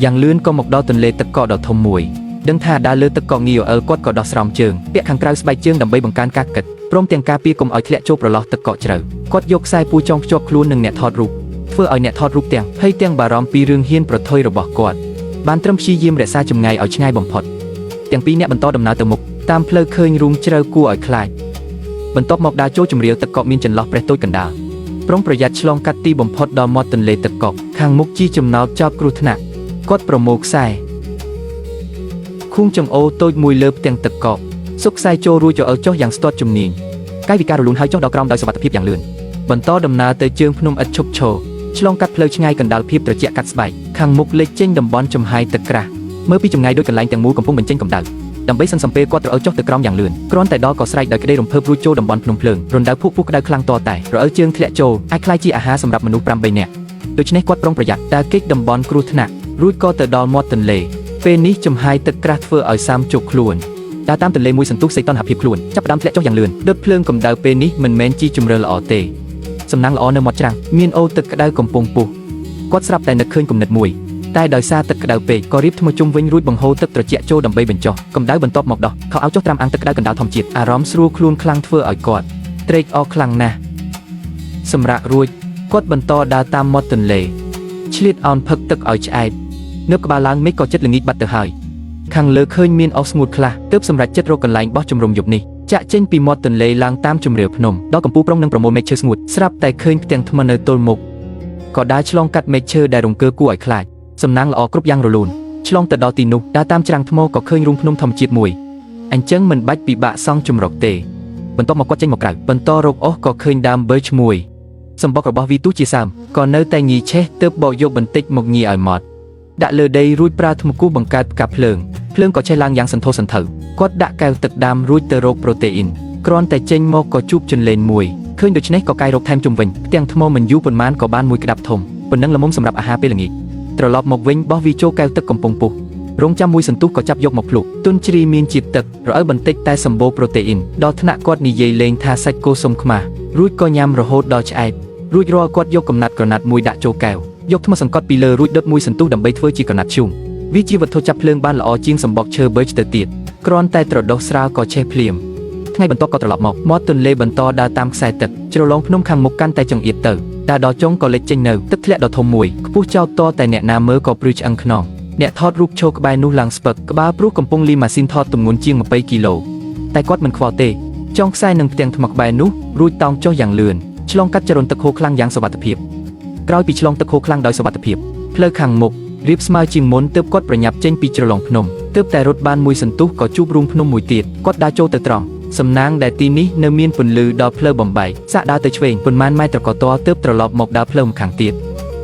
យ៉ាងលឿនក៏មកដល់ទន្លេទឹកកកដ៏ធំមួយដឹងថាដើរលើទឹកកកងាយអើគាត់ក៏ដោះស្រោមជើងពាក់ខាងក្រៅស្បែកជើងដើម្បីបង្កើនការគិតព្រមទាំងការពារកុំឲ្យធ្លាក់ចូលប្រឡោះទឹកកកជ្រៅគាត់យកខ្សែពួរចងភ្ជាប់ខ្លួននឹងអ្នកថតរូបធ្វើឲ្យអ្នកថតរូបទាំងភ័យទាំងបារម្ភពីរឿងហ៊ានប្រថុយរបស់គាត់បានត្រឹមព្យាយាមរក្សាចម្ងាយឲ្យឆ្ងាយបំផុតទាំងពីរអ្នកបន្តដំណើរទៅមុខតាមផ្លូវឃើញរូងជ្រៅគួរឲ្យខ្លាចបន្ទាប់មកដើរចូលជម្រាលទឹកកកមានចន្លោះប្រេះតូចកណ្ដាលប្រុងប្រយ័ត្នឆ្លងកាត់ទីបំផុតដល់មាត់ទន្លេទឹកកកខាងមុខជាចំណោទចោតគ្រោះថ្នាក់គាត់ប្រមូលខ្សែខួងចង្អូតូចមួយលើផ្ទាំងទឹកកកសុកខ្សែចូលរួចចចុះយ៉ាងស្ទាត់ជំនាញកាយវិការរលូនហើយចុះដល់ក្រោមដោយសុវត្ថិភាពយ៉ាងលឿនបន្តដំណើរទៅជើងភ្នំឥតឈប់ឈរឆ្លងកាត់ផ្លូវឆ្ងាយកណ្ដាលភាពត្រជាក់កាត់ស្បែកខាងមុខលេចចេញតំបន់ចំហាយទឹកក្រាស់មើលពីចម្ងាយដូចកន្លែងទាំងមូលកំពុងបញ្ចេញកម្ដៅដើម្បីសន្សំពេលគាត់រអិលចុះទៅក្រោមយ៉ាងលឿនគ្រាន់តែដល់ក៏ស្រែកដោយក្តីរំភើបរួចចូលតំបន់ភ្នំភ្លើងរណ្ដៅភក់ពុះក្ដៅខ្លាំងតតែរអិលជើងធ្លាក់ចូលអាចក្លាយជាអាហារសម្រាប់មនុស្ស 5-3 នាក់ដូច្នេះគាត់ប្រុងប្រយ័ត្នដើរគេចតំបន់គ្រោះថ្នាក់រួចក៏ទៅដល់មាត់ទន្លេពេលនេះចំហាយទឹកក្រាស់ធ្វើឲ្យសាមជោគខ្លួនដើរតាមទន្លេមួយសន្ទុះសេតនហភាពខ្លួនចាប់ផ្ដើមធ្លាក់ចុះយ៉ាងលឿនដុតភ្លើងកម្ដៅពេលនេះមិនមែនជាជម្រើសល្អទេសំណាងល្អនៅមាត់ច្រាំងមានអូរទឹកក្ដៅកំពុងពុះគាត់ស្រាប់តែនឹកឃើញគំនិតមួយតែដោយសារទឹកក្ដៅពេកក៏រៀបថ្មជុំវិញរួចបង្ហូរទឹកត្រជាក់ចូលដើម្បីបញ្ចុះកម្ដៅបន្ទាប់មកដោះខោអាវចុះត្រាំអាំងទឹកក្ដៅកណ្ដាលធម្មជាតិអារម្មណ៍ស្រួលខ្លួនខ្លាំងធ្វើឲ្យគាត់ត្រេកអរខ្លាំងណាស់សម្រាប់រួចគាត់បន្តដើរតាមមាត់ទន្លេឆ្លៀតអោនផឹកទឹកឲ្យឆ្អែតនៅក្បាលឡើងមេឃក៏ចិត្តល្ងាចបាត់ទៅហើយខាងលើឃើញមានអុសស្ងួតខ្លះទើបសម្រេចចិត្តរកកន្លែងបោះជំរំយប់នេះចាក់ចេញពីមាត់ទន្លេឡើងតាមជម្រាលភ្នំដល់កំពូលប្រុងនឹងប្រមូលមេឃឈើស្ងួតស្រាប់តែឃើញផ្ទាំងថ្មនៅទល់មុខក៏ដើរឆ្លងកាត់មេឃឈើដែលរង្គើគួរឲ្យខ្លាចសំណាងល្អគ្រប់យ៉ាងរលូនឆ្លងទៅដល់ទីនោះដើរតាមច្រាំងថ្មក៏ឃើញរូងភ្នំធម្មជាតិមួយអញ្ចឹងមិនបាច់ពិបាកសង់ជំរកទេបន្ទាប់មកគាត់ចេញមកក្រៅបន្តរកអុសក៏ឃើញដើមបឺឈ្មួយសម្បុករបស់វីទូជាសើមក៏នៅតែញីឆេះទើបបកយកបន្តិចមកញីឲ្យម៉ត់ដាក់លើដីរួចប្រើថ្មគូសបង្កើតផ្កាភ្លើងក៏ឆេះឡើងយ៉ាងសន្ធោសន្ធៅគាត់ដាក់កែវទឹកដាំរួចទៅរកប្រូតេអ៊ីនគ្រាន់តែចេញមកក៏ជួបចន្លេនមួយឃើញដូច្នេះក៏កាយរកថែមជុំវិញផ្ទាំងថ្មមិនយូរប៉ុន្មានក៏បានមួយក្តាប់ធំប៉ុណ្ណឹងល្មមសម្រាប់អាហារពេលល្ងាចត្រឡប់មកវិញបោះវីចូលកែវទឹកកំពុងពុះរងចាំមួយសន្ទុះក៏ចាប់យកមកភ្លុកទុនជ្រីមានជាតិទឹករអិលបន្តិចតែសម្បូរប្រូតេអ៊ីនដល់ថ្នាក់គាត់និយាយលេងថាសាច់គោសុំខ្មាស់រួចក៏ញ៉ាំរហូតដល់ឆ្អែតរួចរាល់គាត់យកកំណាត់ក្រណាត់មួយដាក់ចូលកែវយកថ្មសង្កត់ពីលើរួចដុតមួយសន្ទុះដើម្បីធ្វើជាក្រណាត់ឈូងវាជាវត្ថុចាប់ភ្លើងបានល្អជាងសម្បកឈើបឺចទៅទៀតគ្រាន់តែត្រដុសស្រាលក៏ឆេះភ្លាមថ្ងៃបន្ទាប់ក៏ត្រឡប់មកមាត់ទន្លេបន្តដើរតាមខ្សែទឹកជ្រលងភ្នំខាងមុខកាន់តែចង្អៀតទៅដើរដល់ចុងក៏លេចចេញនៅទឹកធ្លាក់ដ៏ធំមួយខ្ពស់ចោលតតែអ្នកណាមើលក៏ព្រឺឆ្អឹងខ្នងអ្នកថតរូបឈរក្បែរនោះឡើងស្ពឹកក្បាលព្រោះកំពុងលីម៉ាស៊ីនថតទម្ងន់ជាង20គីឡូតែគាត់មិនខ្វល់ទេចងខ្សែនឹងផ្ទាំងថ្មក្បែរនោះរួចតោងចុះយ៉ាងលឿនឆ្លងកាត់ចរន្តទឹកហូរខ្លាំងយ៉ាងសុវត្ថិភាពក្រោយពីឆ្លងទឹកហូរខ្លាំងដោយសុវត្ថិភាពផ្លូវខាងមុខរៀបស្មើជាងមុនទើបគាត់ប្រញាប់ចេញពីជ្រលងភ្នំទើបតែរត់បានមួយសន្ទុះក៏ជួបរូងភ្នំមួយទៀតគាត់ដើរចូលទៅត្រង់សំណាងដែលទីនេះនៅមានពន្លឺដល់ផ្លូវបំបែកសាកដើរទៅឆ្វេងប៉ុន្មានម៉ែត្រក៏ទាល់ទើបត្រឡប់មកដើរផ្លូវម្ខាងទៀត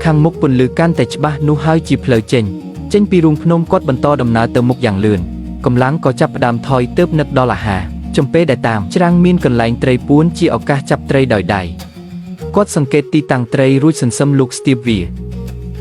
ខាងមុខពន្លឺកាន់តែច្បាស់នោះហើយជាផ្លូវចេញពីរូងភ្នំគាត់បន្តដំណើរទៅមុខយ៉ាងលឿនកម្លាំងក៏ចាប់ផ្ដើមថយទើបនឹកដល់អាហារចំពេលដែលតាមច្រាំងមានកន្លែងត្រីពួនជាឱកាសចាប់ត្រីដោយដៃគាត់សង្កេតទីតាំងត្រីរួចសន្សឹមលូកស្ទាបវា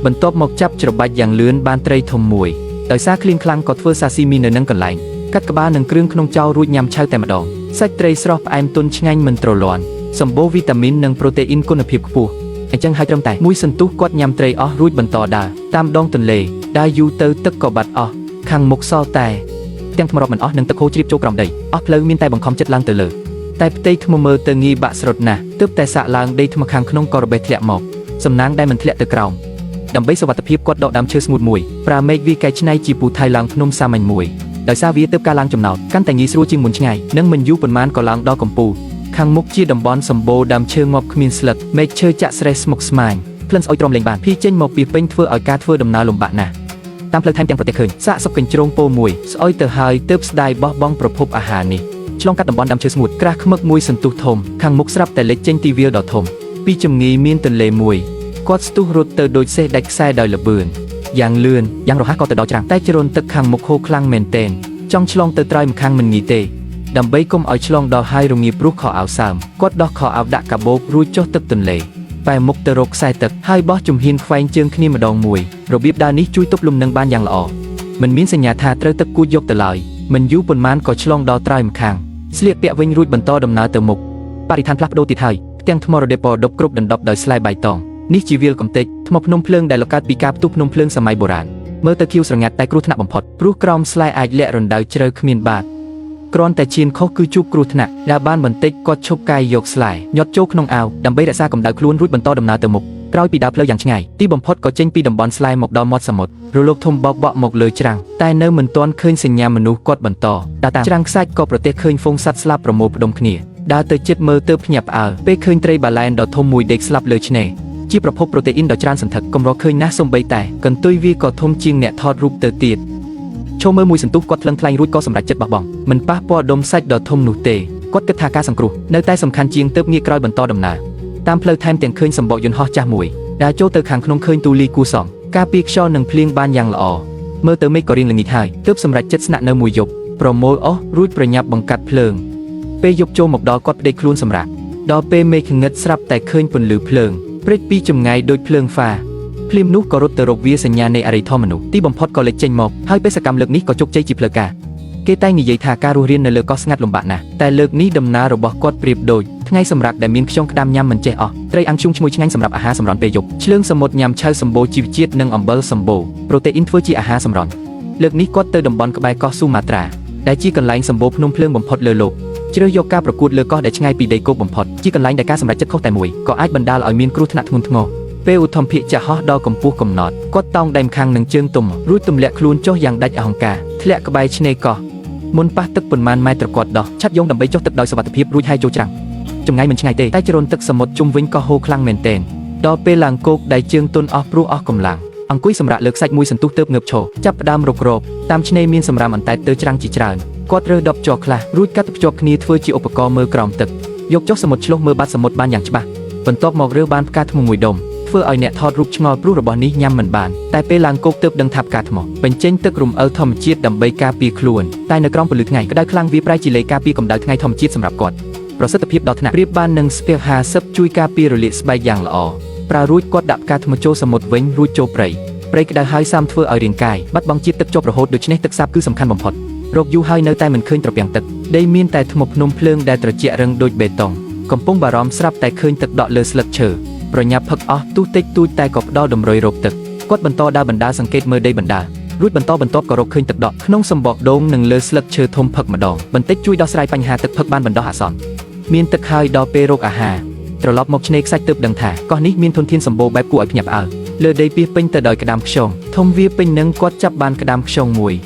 បន្ទាប់មកចាប់ច្របាច់យ៉ាងលឿនបានត្រីធំមួយដោយសារឃ្លានខ្លាំងក៏ធ្វើសាស៊ីមីនៅនឹងកន្លែងកាត់ក្បាលនិងគ្រឿងក្នុងចោលរួចញ៉ាំឆៅតែម្ដងសាច់ត្រីស្រស់ផ្អែមទន់ឆ្ងាញ់មិនទ្រលាន់សម្បូរវីតាមីននិងប្រូតេអ៊ីនគុណភាពខ្ពស់អញ្ចឹងហើយត្រឹមតែមួយសន្ទុះគាត់ញ៉ាំត្រីអស់រួចបន្តដើរតាមដងទន្លេដើរយូរទៅទឹកក៏បាត់អស់ខាងមុខសល់តែទាំងថ្មរាប់មិនអស់និងទឹកហូរជ្រាបចូលក្រោមដីអស់ផ្លូវមានតែបង្ខំចិត្តឡើងទៅលើតែផ្ទៃថ្មមើលទៅងាយបាក់ស្រុតណាស់ទើបតែសាក់ឡើងដីថ្មខាងក្នុងក៏របេះធ្លាក់មកសំណាងដែលមិនធ្លាក់ទៅក្រោមដើម្បីសុវត្ថិភាពគាត់ដកដើមឈើស្ងួតមួយប្រើមែកវាកែច្នៃជាពូថៃឡើងភ្នំសាមញ្ញមួយដោយសារវាទើបការឡើងចំណោតកាន់តែងាយស្រួលជាងមុនឆ្ងាយនិងមិនយូរប៉ុន្មានក៏ឡើងដល់កំពូលខាងមុខជាតំបន់សម្បូរដើមឈើងាប់គ្មានស្លឹកមែកឈើចាក់ស្រេះស្មុគស្មាញក្លិនស្អុយទ្រាំលេងបានភីចេញមកពីពេញធ្វើឲ្យការធ្វើដំណើរលំបាកណាស់តាមផ្លូវថែមទាំងប្រទេសឃើញសាកសពកញ្ជ្រោងពោមួយស្អុយទៅហើយទើបស្ដាយបោះបង់ប្រភពអាហារនេះឆ្លងកាត់តំបន់ដើមឈើស្ងួតក្រាស់ខ្មឹកមួយសន្ទុះធំខាងមុខស្រាប់តែលេចចេញទីវាលដ៏ធំពីចម្ងាយមានទន្លេមួយគាត់ស្ទុះរត់ទៅដូចសេះដាច់ខ្សែដោយល្បឿនយ៉ាងលឿនយ៉ាងរហ័សក៏ទៅដល់ច្រាំងតែជ្រុនទឹកខាងមុខហូរខ្លាំងមែនទែនចង់ឆ្លងទៅត្រើយម្ខាងមិនងាយទេដើម្បីកុំឲ្យឆ្លងដល់ហើយរងាព្រោះខោអាវសើមគាត់ដោះខោអាវដាក់កាបូបរួចចុះទឹកទន្លេបែរមុខទៅរកខ្សែទឹកហើយបោះជំហានខ្វែងជើងគ្នាម្ដងមួយរបៀបដើរនេះជួយទប់លំនឹងបានយ៉ាងល្អមិនមានសញ្ញាថាត្រូវទឹកគួចយកទៅឡើយមិនយូរប៉ុន្មានក៏ឆ្លងដល់ត្រើយម្ខាងស្លៀកពាក់វិញរួចបន្តដំណើរទៅមុខបរិស្ថានផ្លាស់ប្ដូរទៀតហើយផ្ទាំងថ្មរដេបដប់គ្រប់ដណ្ដប់ដោយស្លែបៃតង នេះជាវាលកំទេចថ្មភ្នំភ្លើងដែលលកើតពីការផ្ទុះភ្នំភ្លើងសម័យបុរាណមើលទៅខៀវស្រងាត់តែគ្រោះថ្នាក់បំផុតព្រោះក្រោមស្លែអាចលាក់រណ្ដៅជ្រៅគ្មានបាតគ្រាន់តែឈានខុសគឺជួបគ្រោះថ្នាក់ដែលបានបន្តិចគាត់ឈប់កាយយកស្លែញាត់ចូលក្នុងអាវដើម្បីរក្សាកម្ដៅខ្លួនរួចបន្តដំណើរទៅមុខក្រោយពីដើរផ្លូវយ៉ាងឆ្ងាយទីបំផុតក៏ចេញពីតំបន់ស្លែមកដល់មាត់សមុទ្ររលកធំបោកបក់មកលើច្រាំងតែនៅមិនទាន់ឃើញសញ្ញាមនុស្សគាត់បន្តដើរតាមច្រាំងខ្សាច់ក៏ប្រទះឃើញហ្វូងសត្វស្លាប់ប្រមូលផ្ដុំគ្នាដើរទៅជិតមើលទៅភ្ញាក់ផ្អើលពេលឃើញត្រីបាឡែនដ៏ធំមួយដេកស្លាប់លើឆ្នេរជាប្រភពប្រូតេអ៊ីនដ៏ច្រើនសន្ធឹកកម្រឃើញណាស់សូម្បីតែកន្ទុយវាក៏ធំជាងអ្នកថតរូបទៅទៀតឈោមើលមួយសន្ទុះគាត់ថ្លឹងថ្លែងរួចក៏សម្រេចចិត្តបោះបង់មិនប៉ះពាល់ដុំសាច់ដ៏ធំនោះទេគាត់គិតថាការសង្គ្រោះនៅតែសំខាន់ជាងទើបងាកក្រោយបន្តដំណើរតាមផ្លូវថែមទាំងឃើញសម្បកយន្តហោះចាស់មួយដែលចូលទៅខាងក្នុងឃើញទូលីគូសំការពារខ្យល់និងភ្លៀងបានយ៉ាងល្អមើលទៅមេឃក៏រៀងល្ងាចហើយទើបសម្រេចចិត្តស្នាក់នៅមួយយប់ប្រមូលអស់រួចប្រញាប់បង្កាត់ភ្លើងពេលយប់ចូលមកដល់គាត់ផ្ដេកខ្លួនសម្រាកដល់ពេលមេឃងឹតស្រាប់តែឃើញពន្លឺភ្លើងព្រិចពីចម្ងាយដូចភ្លើងហ្វាភ្លាមនោះក៏រត់ទៅរកវាសញ្ញានៃអរិយធម៌មនុស្សទីបំផុតក៏លេចចេញមកហើយបេសកកម្មលើកនេះក៏ជោគជ័យជាផ្លូវការគេតែងនិយាយថាការរស់រាននៅលើកោះស្ងាត់លំបាកណាស់តែលើកនេះដំណើររបស់គាត់ប្រៀបដូចថ្ងៃសម្រាប់ដែលមានខ្យងក្តាមញ៉ាំមិនចេះអស់ត្រីអាំងឈូងឈ្ងុយឆ្ងាញ់សម្រាប់អាហារសម្រន់ពេលយប់ឆ្លើងសមុទ្រញ៉ាំឆៅសម្បូរជីវជាតិនិងអំបិលសម្បូរប្រូតេអ៊ីនធ្វើជាអាហារសម្រន់លើកនេះគាត់ទៅតំបន់ក្បែរកោះស៊ូម៉ាត្រាដែលជាកន្លែងសម្បូរភ្នំភ្លើងបំផុតលើលោកជ្រើសយកការប្រកួតលើកោះដែលឆ្ងាយពីដីគោកបំផុតជាកន្លែងដែលការសម្រេចចិត្តខុសតែមួយក៏អាចបណ្ដាលឲ្យមានគ្រោះថ្នាក់ធ្ងន់ធ្ងរពេលឧទ្ធម្ភាគចាក់ហោះដល់កម្ពស់កំណត់គាត់តោងដៃម្ខាងនឹងជើងទុំរួចទម្លាក់ខ្លួនចុះយ៉ាងដាច់អហង្ការធ្លាក់ក្បែរឆ្នេរកោះមុនប៉ះទឹកប៉ុន្មានម៉ែត្រគាត់ដោះឆាត់យងដើម្បីចុះទឹកដោយសុវត្ថិភាពរួចហើយចូលច្រាំងចម្ងាយមិនឆ្ងាយទេតែជ្រុនទឹកសមុទ្រជុំវិញក៏ហូរខ្លាំងមែនទែនដល់ពេលឡើងគោកដៃជើងទន់អស់ព្រោះអស់កម្លាំងអង្គុយសម្រាកលើខ្សាច់មួយសន្ទុះទើបងើបឈរចាប់ផ្ដើមរុករកតាមឆ្នេរមានសម្រាមអន្តែតទៅច្រាំងជាច្រើនគាត់រើសដប់ជ័រខ្លះរួចកាត់ទៅភ្ជាប់គ្នាធ្វើជាឧបករណ៍មើលក្រោមទឹកយកចុះសមុទ្រឆ្លុះមើលបាត់សមុទ្របានយ៉ាងច្បាស់បន្ទាប់មករើសបានផ្កាថ្មមួយដុំធ្វើឲ្យអ្នកថតរូបឆ្ងល់ព្រោះរបស់នេះញ៉ាំមិនបានតែពេលឡើងគោកទើបដឹងថាផ្កាថ្មបញ្ចេញទឹករំអិលធម្មជាតិដើម្បីការពារខ្លួនតែនៅក្រោមពន្លឺថ្ងៃក្តៅខ្លាំងវាប្រែជាលេខការពារកម្ដៅថ្ងៃធម្មជាតិសម្រាប់គាត់ប្រសិទ្ធភាពដល់ថ្នាក់ប្រៀបបាននឹងស្ពះ50ជួយការពាររលាកស្បែកយ៉ាងល្អប្រើរួចគាត់ដាក់ផ្កាថ្មចូលសមុទ្រវិញរួចចូលព្រៃក្តៅហើយសាមធ្វើឲ្យរាងកាយបាត់បង់ជាតិទឹកជាប់រហូតដូច្នេះទឹកសាបគឺសំខាន់បំផុតរកយូរហើយនៅតែមិនឃើញត្រពាំងទឹកដីមានតែថ្មភ្នំភ្លើងដែលត្រជាក់រឹងដូចបេតុងកំពុងបារម្ភស្រាប់តែឃើញទឹកដក់លើស្លឹកឈើប្រញាប់ផឹកអស់ទូតិចតួចតែក៏ផ្ដល់តម្រុយរកទឹកគាត់បន្តដើរបណ្ដាសង្កេតមើលដីបណ្ដារួចបន្តបន្ទាប់ក៏រកឃើញទឹកដក់ក្នុងសម្បកដូងនិងលើស្លឹកឈើធំផឹកម្ដងបន្តិចជួយដោះស្រាយបញ្ហាទឹកផឹកបានបណ្ដោះអាសន្នមានទឹកហើយដល់ពេលរកអាហារត្រឡប់មកឆ្នេរខ្សាច់ទើបដឹងថាកោះនេះមានធនធានសម្បូរបែបគួរឲ្យភ្ញាក់ផ្អើលលើដីពាសពេញទៅដោយក្តាមខ្យងធំវាពេញនឹងគាត់ចាប់បានក្តាមខ្យងមួយ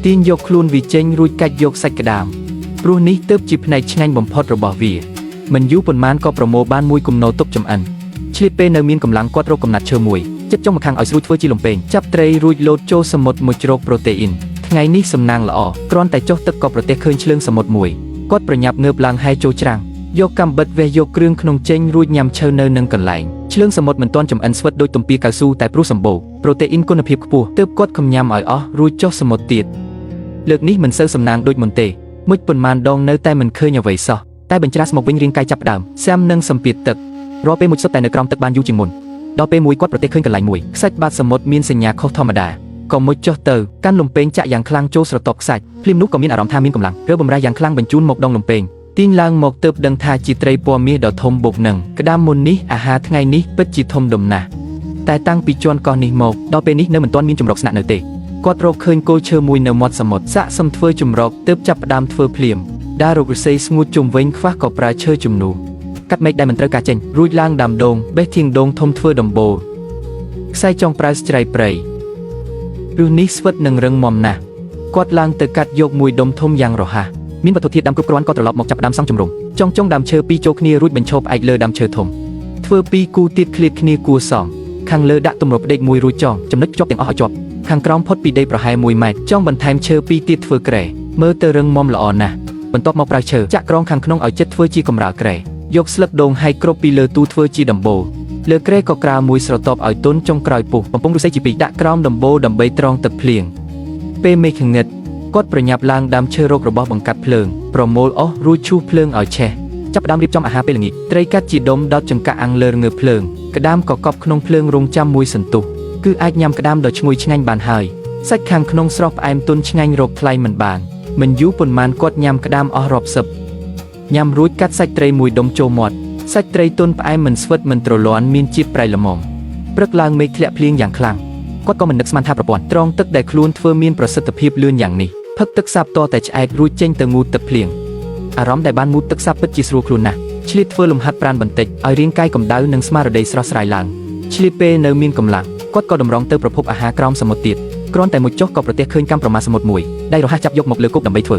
ទាញយកខ្លួនវាចេញរួចកាច់យកសាច់ក្តាមព្រោះនេះទើបជាផ្នែកឆ្ងាញ់បំផុតរបស់វាមិនយូរប៉ុន្មានក៏ប្រមូលបានមួយគំនរទុកចំអិនឆ្លៀតពេលនៅមានកម្លាំងគាត់រកកំណាត់ឈើមួយចិត្តចុងម្ខាងឲ្យស្រួចធ្វើជាលំពេងចាប់ត្រីរួចលោតចូលសមុទ្រមួយជ្រកប្រូតេអ៊ីនថ្ងៃនេះសំណាងល្អគ្រាន់តែចុះទឹកក៏ប្រទះឃើញឆ្លើងសមុទ្រមួយគាត់ប្រញាប់ងើបឡើងហែចូលច្រាំងយកកាំបិតវេះយកគ្រឿងក្នុងចេញរួចញ៉ាំឈើនៅនឹងកន្លែងឆ្លើងសមុទ្រមិនទាន់ចំអិនស្វិតដូចទំពាកៅស៊ូតែព្រោះសម្បូរប្រូតេអ៊ីនគុណភាពខ្ពស់ទើបគាត់ខំញ៉ាំឲ្យអស់រួចចុះសមុទ្រទៀតលើកនេះមិនសូវសំណាងដូចមុនទេមុជប៉ុន្មានដងនៅតែមិនឃើញអ្វីសោះតែបញ្ច្រាសមកវិញរាងកាយចាប់ផ្ដើមសាំនឹងសម្ពាធទឹករាល់ពេលមុជសុទ្ធតែនៅក្រោមទឹកបានយូរជាងមុនដល់ពេលមួយគាត់ប្រទះឃើញកន្លែងមួយខ្សាច់បាតសមុទ្រមានសញ្ញាខុសធម្មតាក៏មុជចុះទៅកាន់លំពេងចាក់យ៉ាងខ្លាំងចូលស្រទាប់ខ្សាច់ភ្លាមនោះក៏មានអារម្មណ៍ថាមានកម្លាំងរើបំរះយ៉ាងខ្លាំងបញ្ជូនមកដងលំពេងទាញឡើងមកទើបដឹងថាជាត្រីពណ៌មាសដ៏ធំបុកនឹងក្តាមមុននេះអាហារថ្ងៃនេះពិតជាធំដុំណាស់តែតាំងពីជាន់កោះនេះមកដល់ពេលនេះនៅមិនទាន់មានចម្រោកស្នាក់នៅទេគាត់រកឃើញគោឈើមួយនៅមាត់សមុទ្រសាក់សំធ្វើចម្រោកទើបចាប់ផ្ដើមធ្វើភ្លាមដើររកឫស្សីស្ងួតជុំវិញខ្វះក៏ប្រើឈើជំនួសកាត់មែកដែលមិនត្រូវការចេញរួចឡើងដាំដូងបេះធៀងដូងធំធ្វើដំបូលខ្សែចង់ប្រើស្ច្រៃព្រៃឬនេះស្វិតនឹងរឹងមាំណាស់គាត់ឡើងទៅកាត់យកមួយដុំធំយ៉ាងរហ័សមានវត្ថុធាតុដាំគ្រប់គ្រាន់ក៏ត្រឡប់មកចាប់ផ្ដើមសង់ជំរំចុងដើមឈើពីរចូលគ្នារួចបញ្ឈប់ផ្អែកលើដើមឈើធំធ្វើពីរគូទៀតឃ្លាតគ្នាគួរសងខាងលើដាក់ទម្រផ្ដេកមួយរួចចងចំណុចភ្ជាប់ទាំងអស់ឲ្យជាប់ខាងក្រោមផុតពីដីប្រហែល1ម៉ែត្រចង់បន្ថែមឈើពីរទៀតធ្វើក្រែមើលទៅរឹងមាំល្អណាស់បន្ទាប់មកប្រើឈើចាក់ក្រងខាងក្នុងឲ្យជិតធ្វើជាកម្រាលក្រែយកស្លឹកដូងហើយគ្របពីលើទូធ្វើជាដំបូលលើក្រែក៏ក្រាលមួយស្រទាប់ឲ្យទន់ចុងក្រោយពុះបំពង់ឫស្សីជាពីរដាក់ក្រោមដំបូលដើម្បីត្រងទឹកភ្លៀងពេលមេឃងឹតគាត់ប្រញាប់ឡើងដាំឈើរករបស់បង្កាត់ភ្លើងប្រមូលអស់រួចឈូសភ្លើងឲ្យឆេះចាប់ផ្ដើមរៀបចំអាហារពេលល្ងាចត្រីកាត់ជាដុំដុតចង្កាក់អាំងលើងើបភ្លើងក្តាមក៏កប់ក្នុងភ្លើងរងចាំមួយសន្ទុះគឺអាចញ៉ាំក្តាមដ៏ឈ្ងុយឆ្ងាញ់បានហើយសាច់ខាងក្នុងស្រស់ផ្អែមទន់ឆ្ងាញ់រកថ្លៃមិនបានមិនយូរប៉ុន្មានគាត់ញ៉ាំក្តាមអស់រាប់សិបញ៉ាំរួចកាត់សាច់ត្រីមួយដុំចូលមាត់ សាច់ត្រីទន់ផ្អែមមិនស្វិតមិនទ្រលាន់មានជាតិប្រៃល្មមព្រឹកឡើងមេឃធ្លាក់ភ្លៀងយ៉ាងខ្លាំងគាត់ក៏មិននឹកស្មានថាប្រព័ន្ធត្រងទឹកដែលខ្លួនធ្វើមានប្រសិទ្ធភាពលឿនយ៉ាងនេះផឹកទឹកសាបតតែឆ្អែតរួចចេញទៅងូតទឹកភ្លៀងអារម្មណ៍ដែលបានងូតទឹកសាបពិតជាស្រួលខ្លួនណាស់ឆ្លៀតធ្វើលំហាត់ប្រាណបន្តិចឲ្យរាងកាយកម្ដៅនិងស្មារតីស្រស់ស្រាយឡើងឆ្លៀតពេលនៅមានកម្លាំងគាត់ក៏តម្រង់ទៅប្រភពអាហារក្រោមសមុទ្រទៀតគ្រាន់តែមួយចុះក៏ប្រទះឃើញកាំប្រមាសមុទ្រមួយដែលរហ័សចាប់យកមកលើគប់ដើម្បីធ្វ